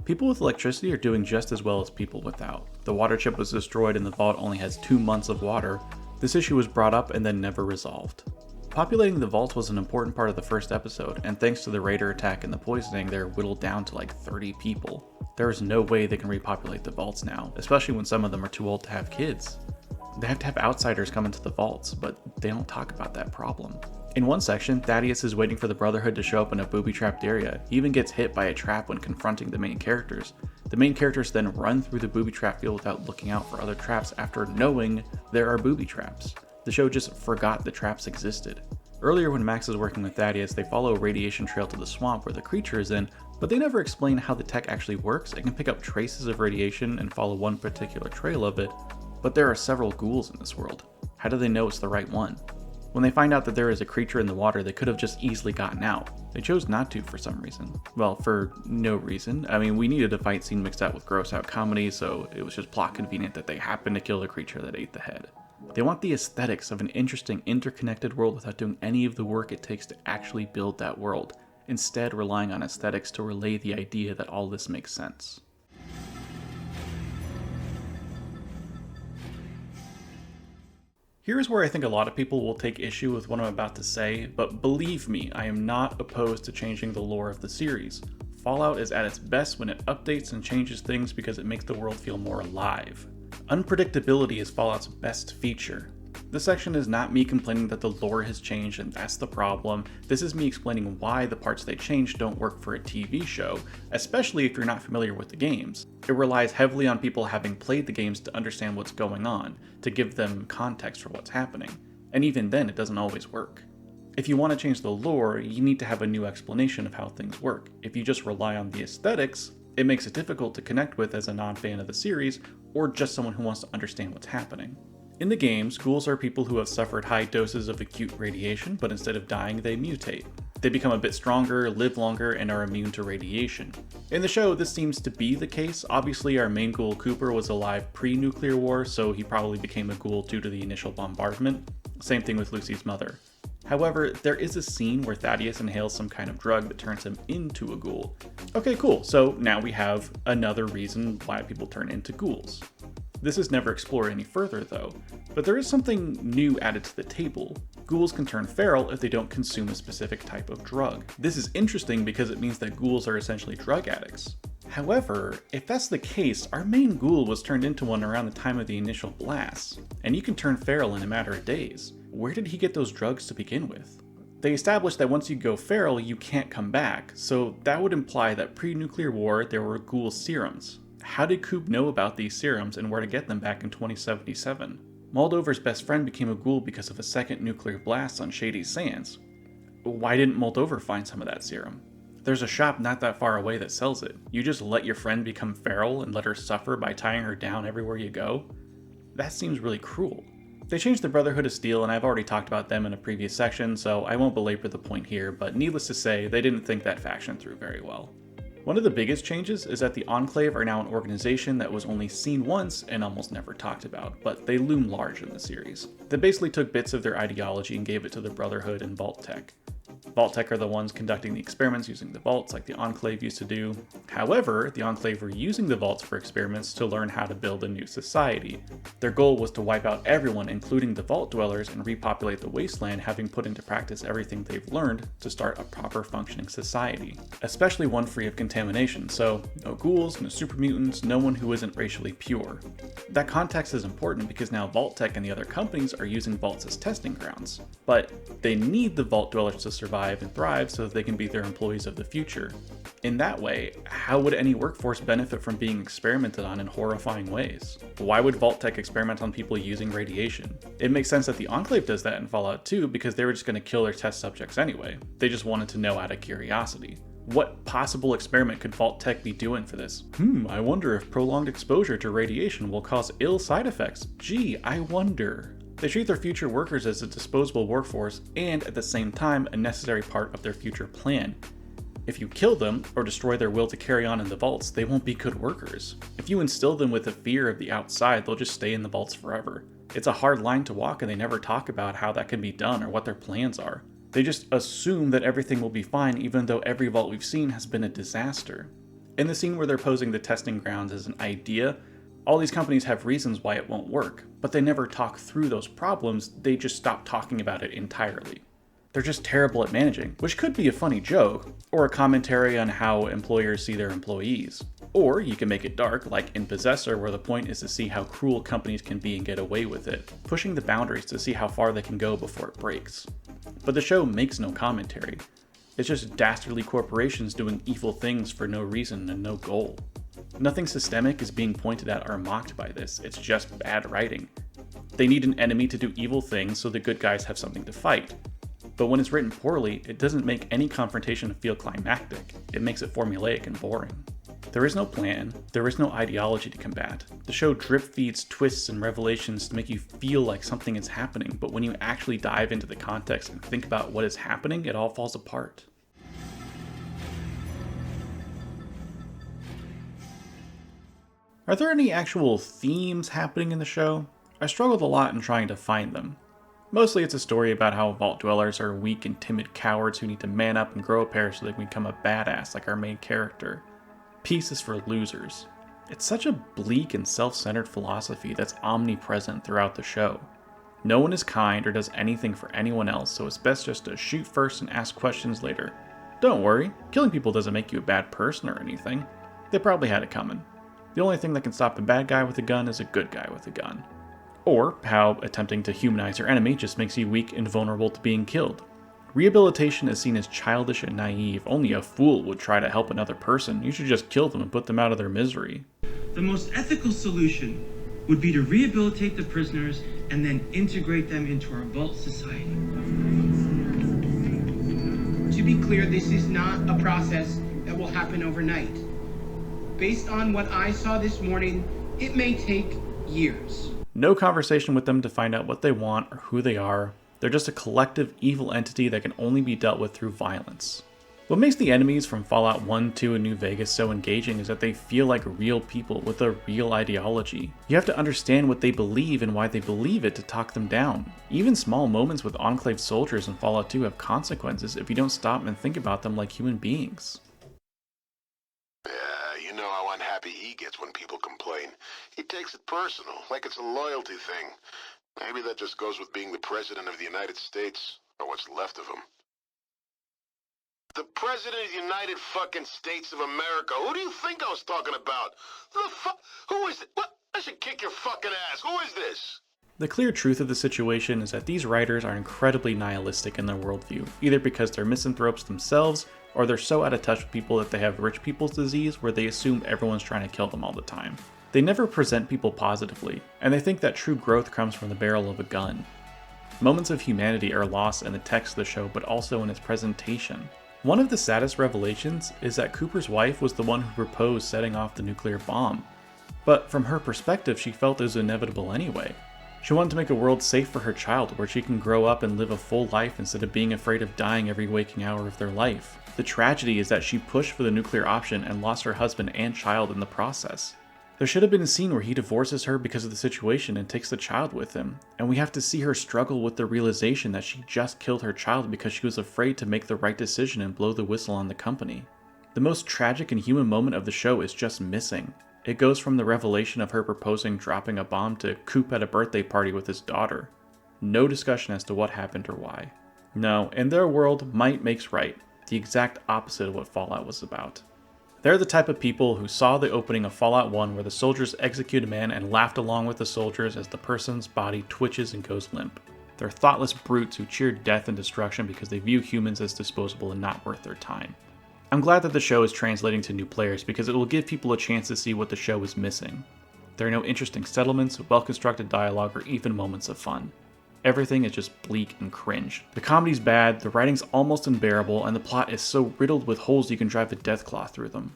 People with electricity are doing just as well as people without. The water chip was destroyed and the vault only has 2 months of water. This issue was brought up and then never resolved. Populating the vault was an important part of the first episode, and thanks to the raider attack and the poisoning, they're whittled down to like 30 people. There is no way they can repopulate the vaults now, especially when some of them are too old to have kids. They have to have outsiders come into the vaults, but they don't talk about that problem. In one section, Thaddeus is waiting for the Brotherhood to show up in a booby-trapped area. He even gets hit by a trap when confronting the main characters. The main characters then run through the booby-trap field without looking out for other traps after knowing there are booby traps. The show just forgot the traps existed. Earlier when Max is working with Thaddeus, they follow a radiation trail to the swamp where the creature is in, but they never explain how the tech actually works. It can pick up traces of radiation and follow one particular trail of it, but there are several ghouls in this world. How do they know it's the right one? When they find out that there is a creature in the water, they could have just easily gotten out. They chose not to for some reason. Well, for no reason. I mean, we needed a fight scene mixed out with gross out comedy, so it was just plot convenient that they happened to kill the creature that ate the head. They want the aesthetics of an interesting, interconnected world without doing any of the work it takes to actually build that world, instead relying on aesthetics to relay the idea that all this makes sense. Here's where I think a lot of people will take issue with what I'm about to say, but believe me, I am not opposed to changing the lore of the series. Fallout is at its best when it updates and changes things because it makes the world feel more alive. Unpredictability is Fallout's best feature. This section is not me complaining that the lore has changed and that's the problem. This is me explaining why the parts they changed don't work for a TV show, especially if you're not familiar with the games. It relies heavily on people having played the games to understand what's going on, to give them context for what's happening. And even then, it doesn't always work. If you want to change the lore, you need to have a new explanation of how things work. If you just rely on the aesthetics, it makes it difficult to connect with as a non-fan of the series, or just someone who wants to understand what's happening. In the games, ghouls are people who have suffered high doses of acute radiation, but instead of dying, they mutate. They become a bit stronger, live longer, and are immune to radiation. In the show, this seems to be the case. Obviously, our main ghoul Cooper was alive pre-nuclear war, so he probably became a ghoul due to the initial bombardment. Same thing with Lucy's mother. However, there is a scene where Thaddeus inhales some kind of drug that turns him into a ghoul. Okay, cool, so now we have another reason why people turn into ghouls. This is never explored any further though, but there is something new added to the table. Ghouls can turn feral if they don't consume a specific type of drug. This is interesting because it means that ghouls are essentially drug addicts. However, if that's the case, our main ghoul was turned into one around the time of the initial blast, and you can turn feral in a matter of days. Where did he get those drugs to begin with? They established that once you go feral, you can't come back, so that would imply that pre-nuclear war there were ghoul serums. How did Coop know about these serums and where to get them back in 2077? Moldover's best friend became a ghoul because of a second nuclear blast on Shady Sands. Why didn't Moldover find some of that serum? There's a shop not that far away that sells it. You just let your friend become feral and let her suffer by tying her down everywhere you go? That seems really cruel. They changed the Brotherhood of Steel, and I've already talked about them in a previous section, so I won't belabor the point here, but needless to say, they didn't think that faction through very well. One of the biggest changes is that the Enclave are now an organization that was only seen once and almost never talked about, but they loom large in the series. They basically took bits of their ideology and gave it to the Brotherhood and Vault Tech. Vault Tech are the ones conducting the experiments using the vaults like the Enclave used to do. However, the Enclave were using the vaults for experiments to learn how to build a new society. Their goal was to wipe out everyone, including the Vault Dwellers, and repopulate the wasteland, having put into practice everything they've learned to start a proper functioning society. Especially one free of contamination, so no ghouls, no super mutants, no one who isn't racially pure. That context is important because now Vault Tech and the other companies are using vaults as testing grounds. But they need the Vault Dwellers to survive and thrive so that they can be their employees of the future. In that way, how would any workforce benefit from being experimented on in horrifying ways? Why would Vault Tech experiment on people using radiation? It makes sense that the Enclave does that in Fallout 2 because they were just going to kill their test subjects anyway. They just wanted to know out of curiosity. What possible experiment could Vault Tech be doing for this? I wonder if prolonged exposure to radiation will cause ill side effects. Gee, I wonder. They treat their future workers as a disposable workforce and, at the same time, a necessary part of their future plan. If you kill them, or destroy their will to carry on in the vaults, they won't be good workers. If you instill them with a fear of the outside, they'll just stay in the vaults forever. It's a hard line to walk, and they never talk about how that can be done or what their plans are. They just assume that everything will be fine even though every vault we've seen has been a disaster. In the scene where they're posing the testing grounds as an idea, all these companies have reasons why it won't work, but they never talk through those problems, they just stop talking about it entirely. They're just terrible at managing, which could be a funny joke, or a commentary on how employers see their employees. Or you can make it dark, like in Possessor, where the point is to see how cruel companies can be and get away with it, pushing the boundaries to see how far they can go before it breaks. But the show makes no commentary. It's just dastardly corporations doing evil things for no reason and no goal. Nothing systemic is being pointed at or mocked by this, it's just bad writing. They need an enemy to do evil things so the good guys have something to fight. But when it's written poorly, it doesn't make any confrontation feel climactic, it makes it formulaic and boring. There is no plan, there is no ideology to combat. The show drip feeds twists and revelations to make you feel like something is happening, but when you actually dive into the context and think about what is happening, it all falls apart. Are there any actual themes happening in the show? I struggled a lot in trying to find them. Mostly it's a story about how Vault Dwellers are weak and timid cowards who need to man up and grow a pair so they can become a badass like our main character. Peace is for losers. It's such a bleak and self-centered philosophy that's omnipresent throughout the show. No one is kind or does anything for anyone else, so it's best just to shoot first and ask questions later. Don't worry, killing people doesn't make you a bad person or anything. They probably had it coming. The only thing that can stop a bad guy with a gun is a good guy with a gun. Or how attempting to humanize your enemy just makes you weak and vulnerable to being killed. Rehabilitation is seen as childish and naive. Only a fool would try to help another person. You should just kill them and put them out of their misery. The most ethical solution would be to rehabilitate the prisoners and then integrate them into our vault society. To be clear, this is not a process that will happen overnight. Based on what I saw this morning, it may take years. No conversation with them to find out what they want or who they are. They're just a collective evil entity that can only be dealt with through violence. What makes the enemies from Fallout 1, 2, and New Vegas so engaging is that they feel like real people with a real ideology. You have to understand what they believe and why they believe it to talk them down. Even small moments with Enclave soldiers in Fallout 2 have consequences if you don't stop and think about them like human beings. You know how unhappy he gets when people complain. He takes it personal, like it's a loyalty thing. Maybe that just goes with being the President of the United States, or what's left of him. The President of the United fucking States of America. Who do you think I was talking about? Who the fuck? Who is it? What? I should kick your fucking ass. Who is this? The clear truth of the situation is that these writers are incredibly nihilistic in their worldview, either because they're misanthropes themselves, or they're so out of touch with people that they have rich people's disease where they assume everyone's trying to kill them all the time. They never present people positively, and they think that true growth comes from the barrel of a gun. Moments of humanity are lost in the text of the show, but also in its presentation. One of the saddest revelations is that Cooper's wife was the one who proposed setting off the nuclear bomb. But from her perspective, she felt it was inevitable anyway. She wanted to make a world safe for her child, where she can grow up and live a full life instead of being afraid of dying every waking hour of their life. The tragedy is that she pushed for the nuclear option and lost her husband and child in the process. There should have been a scene where he divorces her because of the situation and takes the child with him, and we have to see her struggle with the realization that she just killed her child because she was afraid to make the right decision and blow the whistle on the company. The most tragic and human moment of the show is just missing. It goes from the revelation of her proposing dropping a bomb to Coop at a birthday party with his daughter. No discussion as to what happened or why. No, in their world, might makes right, the exact opposite of what Fallout was about. They're the type of people who saw the opening of Fallout 1 where the soldiers execute a man and laughed along with the soldiers as the person's body twitches and goes limp. They're thoughtless brutes who cheer death and destruction because they view humans as disposable and not worth their time. I'm glad that the show is translating to new players because it will give people a chance to see what the show is missing. There are no interesting settlements, well-constructed dialogue, or even moments of fun. Everything is just bleak and cringe. The comedy's bad, the writing's almost unbearable, and the plot is so riddled with holes you can drive a deathclaw through them.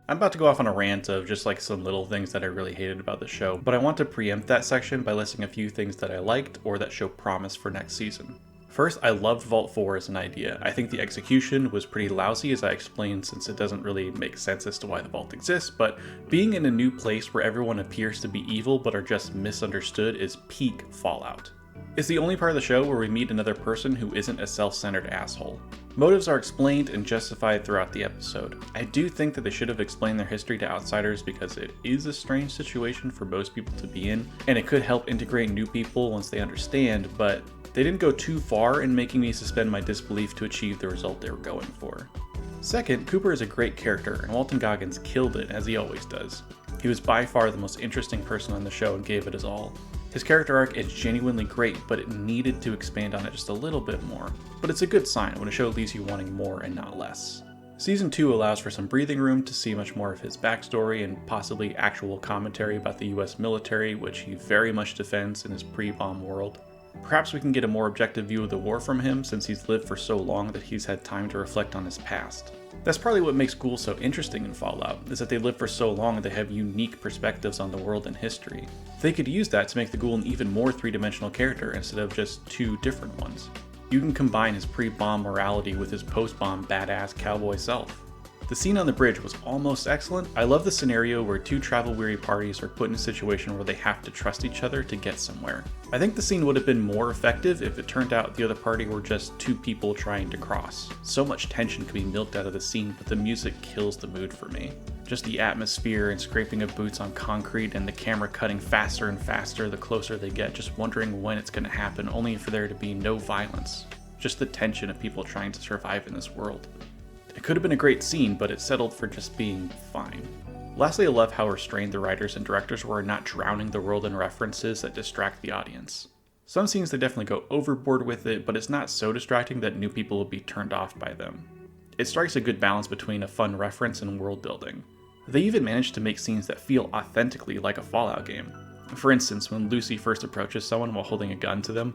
I'm about to go off on a rant of just like some little things that I really hated about the show, but I want to preempt that section by listing a few things that I liked or that show promise for next season. First, I loved Vault 4 as an idea. I think the execution was pretty lousy, as I explained, since it doesn't really make sense as to why the vault exists, but being in a new place where everyone appears to be evil but are just misunderstood is peak Fallout. It's the only part of the show where we meet another person who isn't a self-centered asshole. Motives are explained and justified throughout the episode. I do think that they should have explained their history to outsiders because it is a strange situation for most people to be in, and it could help integrate new people once they understand, but they didn't go too far in making me suspend my disbelief to achieve the result they were going for. Second, Cooper is a great character, and Walton Goggins killed it, as he always does. He was by far the most interesting person on the show and gave it his all. His character arc is genuinely great, but it needed to expand on it just a little bit more. But it's a good sign when a show leaves you wanting more and not less. Season 2 allows for some breathing room to see much more of his backstory and possibly actual commentary about the US military, which he very much defends in his pre-bomb world. Perhaps we can get a more objective view of the war from him since he's lived for so long that he's had time to reflect on his past. That's partly what makes ghouls so interesting in Fallout, is that they live for so long and they have unique perspectives on the world and history. They could use that to make the ghoul an even more three-dimensional character instead of just two different ones. You can combine his pre-bomb morality with his post-bomb badass cowboy self. The scene on the bridge was almost excellent. I love the scenario where two travel-weary parties are put in a situation where they have to trust each other to get somewhere. I think the scene would have been more effective if it turned out the other party were just two people trying to cross. So much tension can be milked out of the scene, but the music kills the mood for me. Just the atmosphere and scraping of boots on concrete and the camera cutting faster and faster the closer they get, just wondering when it's going to happen, only for there to be no violence. Just the tension of people trying to survive in this world. It could have been a great scene, but it settled for just being fine. Lastly, I love how restrained the writers and directors were not drowning the world in references that distract the audience. Some scenes they definitely go overboard with it, but it's not so distracting that new people will be turned off by them. It strikes a good balance between a fun reference and world building. They even managed to make scenes that feel authentically like a Fallout game. For instance, when Lucy first approaches someone while holding a gun to them,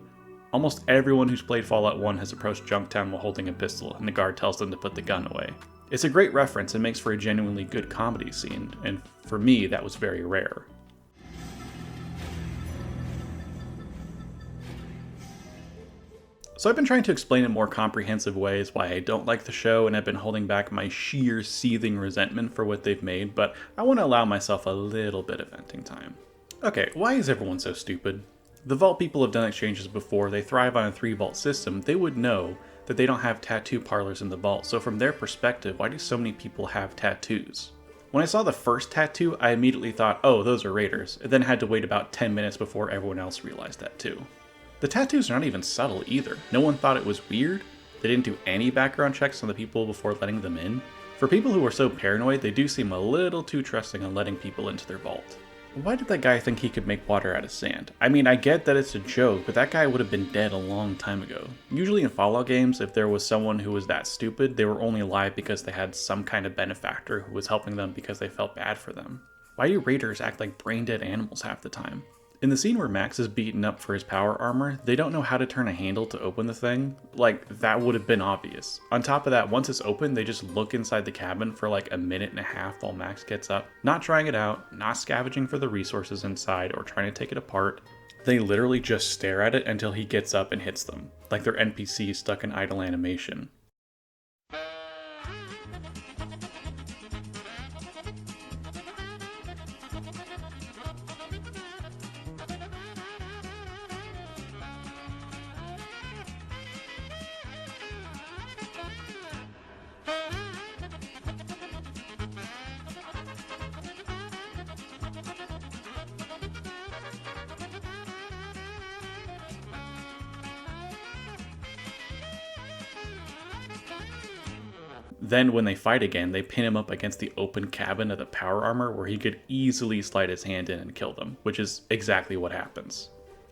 almost everyone who's played Fallout 1 has approached Junktown while holding a pistol, and the guard tells them to put the gun away. It's a great reference and makes for a genuinely good comedy scene, and for me, that was very rare. So I've been trying to explain in more comprehensive ways why I don't like the show, and I've been holding back my sheer seething resentment for what they've made, but I want to allow myself a little bit of venting time. Okay, why is everyone so stupid? The Vault people have done exchanges before. They thrive on a 3-vault system. They would know that they don't have tattoo parlors in the vault, so from their perspective, why do so many people have tattoos? When I saw the first tattoo, I immediately thought, oh, those are raiders, and then had to wait about 10 minutes before everyone else realized that too. The tattoos are not even subtle either. No one thought it was weird. They didn't do any background checks on the people before letting them in. For people who are so paranoid, they do seem a little too trusting on letting people into their vault. Why did that guy think he could make water out of sand? I mean, I get that it's a joke, but that guy would have been dead a long time ago. Usually in Fallout games, if there was someone who was that stupid, they were only alive because they had some kind of benefactor who was helping them because they felt bad for them. Why do raiders act like brain-dead animals half the time? In the scene where Max is beaten up for his power armor, they don't know how to turn a handle to open the thing. Like, that would have been obvious. On top of that, once it's open, they just look inside the cabin for like a minute and a half while Max gets up, not trying it out, not scavenging for the resources inside or trying to take it apart. They literally just stare at it until he gets up and hits them, like they're NPCs stuck in idle animation. Then when they fight again, they pin him up against the open cabin of the power armor where he could easily slide his hand in and kill them, which is exactly what happens.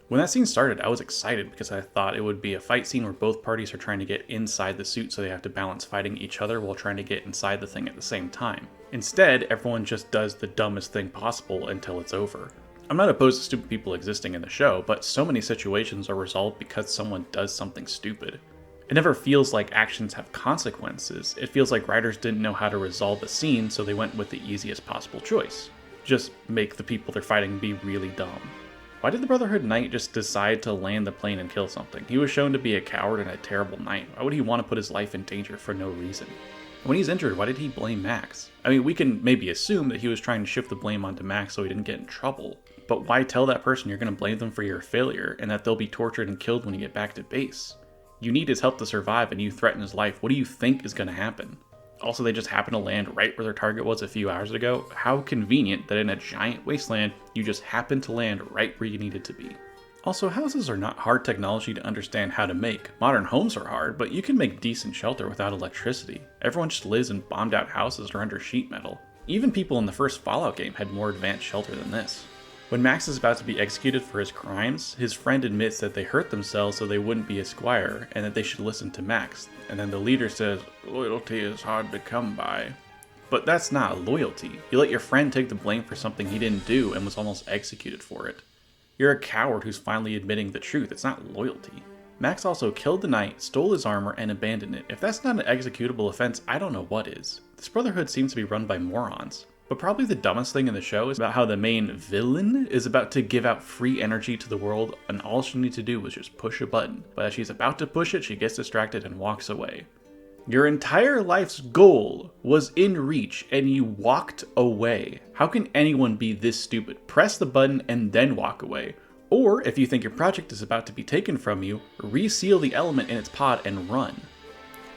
When that scene started, I was excited because I thought it would be a fight scene where both parties are trying to get inside the suit so they have to balance fighting each other while trying to get inside the thing at the same time. Instead, everyone just does the dumbest thing possible until it's over. I'm not opposed to stupid people existing in the show, but so many situations are resolved because someone does something stupid. It never feels like actions have consequences. It feels like writers didn't know how to resolve the scene, so they went with the easiest possible choice. Just make the people they're fighting be really dumb. Why did the Brotherhood Knight just decide to land the plane and kill something? He was shown to be a coward and a terrible knight. Why would he want to put his life in danger for no reason? When he's injured, why did he blame Max? I mean, we can maybe assume that he was trying to shift the blame onto Max so he didn't get in trouble. But why tell that person you're going to blame them for your failure and that they'll be tortured and killed when you get back to base? You need his help to survive and you threaten his life. What do you think is going to happen? Also, they just happen to land right where their target was a few hours ago. How convenient that in a giant wasteland, you just happen to land right where you needed to be. Also, houses are not hard technology to understand how to make. Modern homes are hard, but you can make decent shelter without electricity. Everyone just lives in bombed out houses or under sheet metal. Even people in the first Fallout game had more advanced shelter than this. When Max is about to be executed for his crimes, his friend admits that they hurt themselves so they wouldn't be a squire, and that they should listen to Max. And then the leader says, "Loyalty is hard to come by." But that's not loyalty. You let your friend take the blame for something he didn't do and was almost executed for it. You're a coward who's finally admitting the truth. It's not loyalty. Max also killed the knight, stole his armor, and abandoned it. If that's not an executable offense, I don't know what is. This Brotherhood seems to be run by morons. But probably the dumbest thing in the show is about how the main villain is about to give out free energy to the world and all she needs to do is just push a button. But as she's about to push it, she gets distracted and walks away. Your entire life's goal was in reach and you walked away. How can anyone be this stupid? Press the button and then walk away. Or if you think your project is about to be taken from you, reseal the element in its pod and run.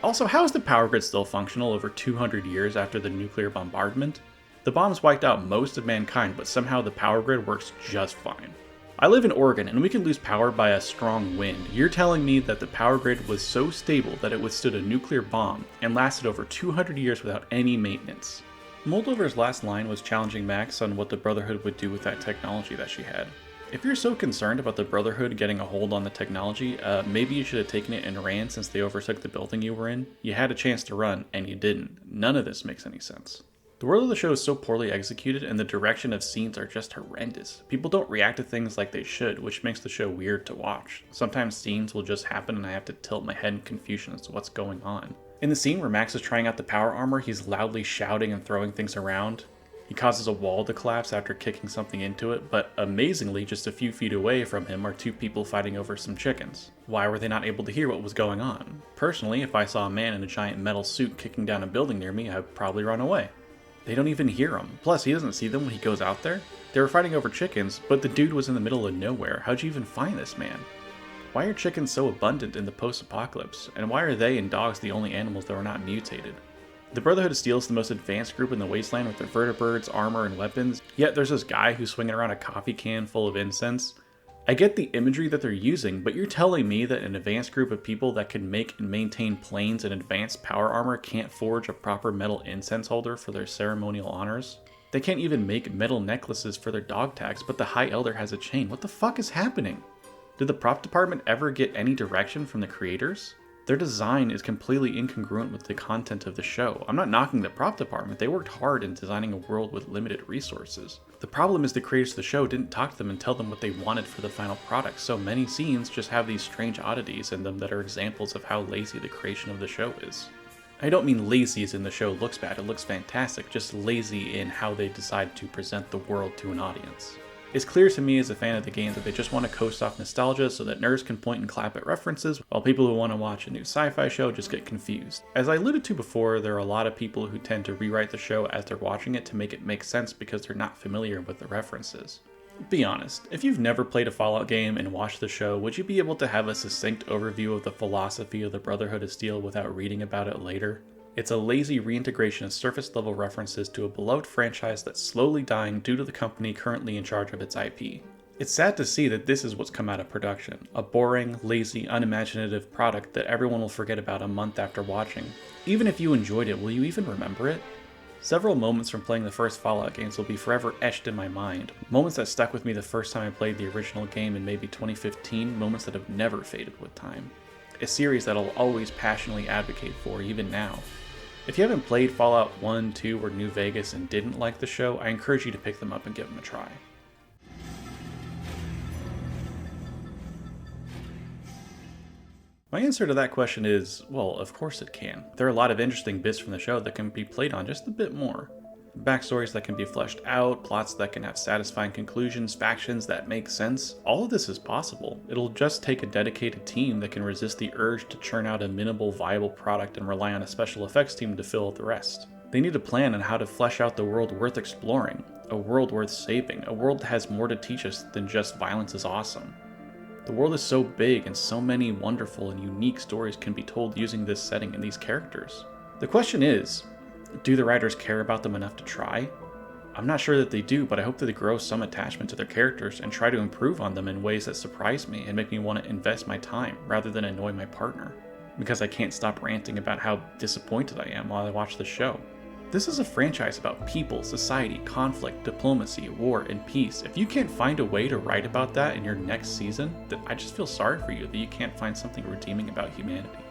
Also, how is the power grid still functional over 200 years after the nuclear bombardment? The bombs wiped out most of mankind, but somehow the power grid works just fine. I live in Oregon, and we can lose power by a strong wind. You're telling me that the power grid was so stable that it withstood a nuclear bomb and lasted over 200 years without any maintenance. Moldover's last line was challenging Max on what the Brotherhood would do with that technology that she had. If you're so concerned about the Brotherhood getting a hold on the technology, maybe you should have taken it and ran since they overtook the building you were in. You had a chance to run, and you didn't. None of this makes any sense. The world of the show is so poorly executed and the direction of scenes are just horrendous. People don't react to things like they should, which makes the show weird to watch. Sometimes scenes will just happen and I have to tilt my head in confusion as to what's going on. In the scene where Max is trying out the power armor, he's loudly shouting and throwing things around. He causes a wall to collapse after kicking something into it, but amazingly, just a few feet away from him are two people fighting over some chickens. Why were they not able to hear what was going on? Personally, if I saw a man in a giant metal suit kicking down a building near me, I'd probably run away. They don't even hear him. Plus, he doesn't see them when he goes out there. They were fighting over chickens, but the dude was in the middle of nowhere. How'd you even find this man? Why are chickens so abundant in the post-apocalypse? And why are they and dogs the only animals that were not mutated? The Brotherhood steals the most advanced group in the wasteland with their vertibirds, armor, and weapons, yet there's this guy who's swinging around a coffee can full of incense. I get the imagery that they're using, but you're telling me that an advanced group of people that can make and maintain planes and advanced power armor can't forge a proper metal incense holder for their ceremonial honors? They can't even make metal necklaces for their dog tags, but the High Elder has a chain. What the fuck is happening? Did the prop department ever get any direction from the creators? Their design is completely incongruent with the content of the show. I'm not knocking the prop department, they worked hard in designing a world with limited resources. The problem is the creators of the show didn't talk to them and tell them what they wanted for the final product, so many scenes just have these strange oddities in them that are examples of how lazy the creation of the show is. I don't mean lazy as in the show looks bad, it looks fantastic, just lazy in how they decide to present the world to an audience. It's clear to me as a fan of the game that they just want to coast off nostalgia so that nerds can point and clap at references, while people who want to watch a new sci-fi show just get confused. As I alluded to before, there are a lot of people who tend to rewrite the show as they're watching it to make it make sense because they're not familiar with the references. Be honest, if you've never played a Fallout game and watched the show, would you be able to have a succinct overview of the philosophy of the Brotherhood of Steel without reading about it later? It's a lazy reintegration of surface-level references to a beloved franchise that's slowly dying due to the company currently in charge of its IP. It's sad to see that this is what's come out of production, a boring, lazy, unimaginative product that everyone will forget about a month after watching. Even if you enjoyed it, will you even remember it? Several moments from playing the first Fallout games will be forever etched in my mind. Moments that stuck with me the first time I played the original game in maybe 2015, moments that have never faded with time. A series that I'll always passionately advocate for, even now. If you haven't played Fallout 1, 2, or New Vegas and didn't like the show, I encourage you to pick them up and give them a try. My answer to that question is, well, of course it can. There are a lot of interesting bits from the show that can be played on just a bit more. Backstories that can be fleshed out, plots that can have satisfying conclusions, factions that make sense. All of this is possible. It'll just take a dedicated team that can resist the urge to churn out a minimal viable product and rely on a special effects team to fill out the rest. They need a plan on how to flesh out the world worth exploring, a world worth saving, a world that has more to teach us than just violence is awesome. The world is so big and so many wonderful and unique stories can be told using this setting and these characters. The question is, do the writers care about them enough to try? I'm not sure that they do, but I hope that they grow some attachment to their characters and try to improve on them in ways that surprise me and make me want to invest my time rather than annoy my partner, because I can't stop ranting about how disappointed I am while I watch the show. This is a franchise about people, society, conflict, diplomacy, war, and peace. If you can't find a way to write about that in your next season, then I just feel sorry for you that you can't find something redeeming about humanity.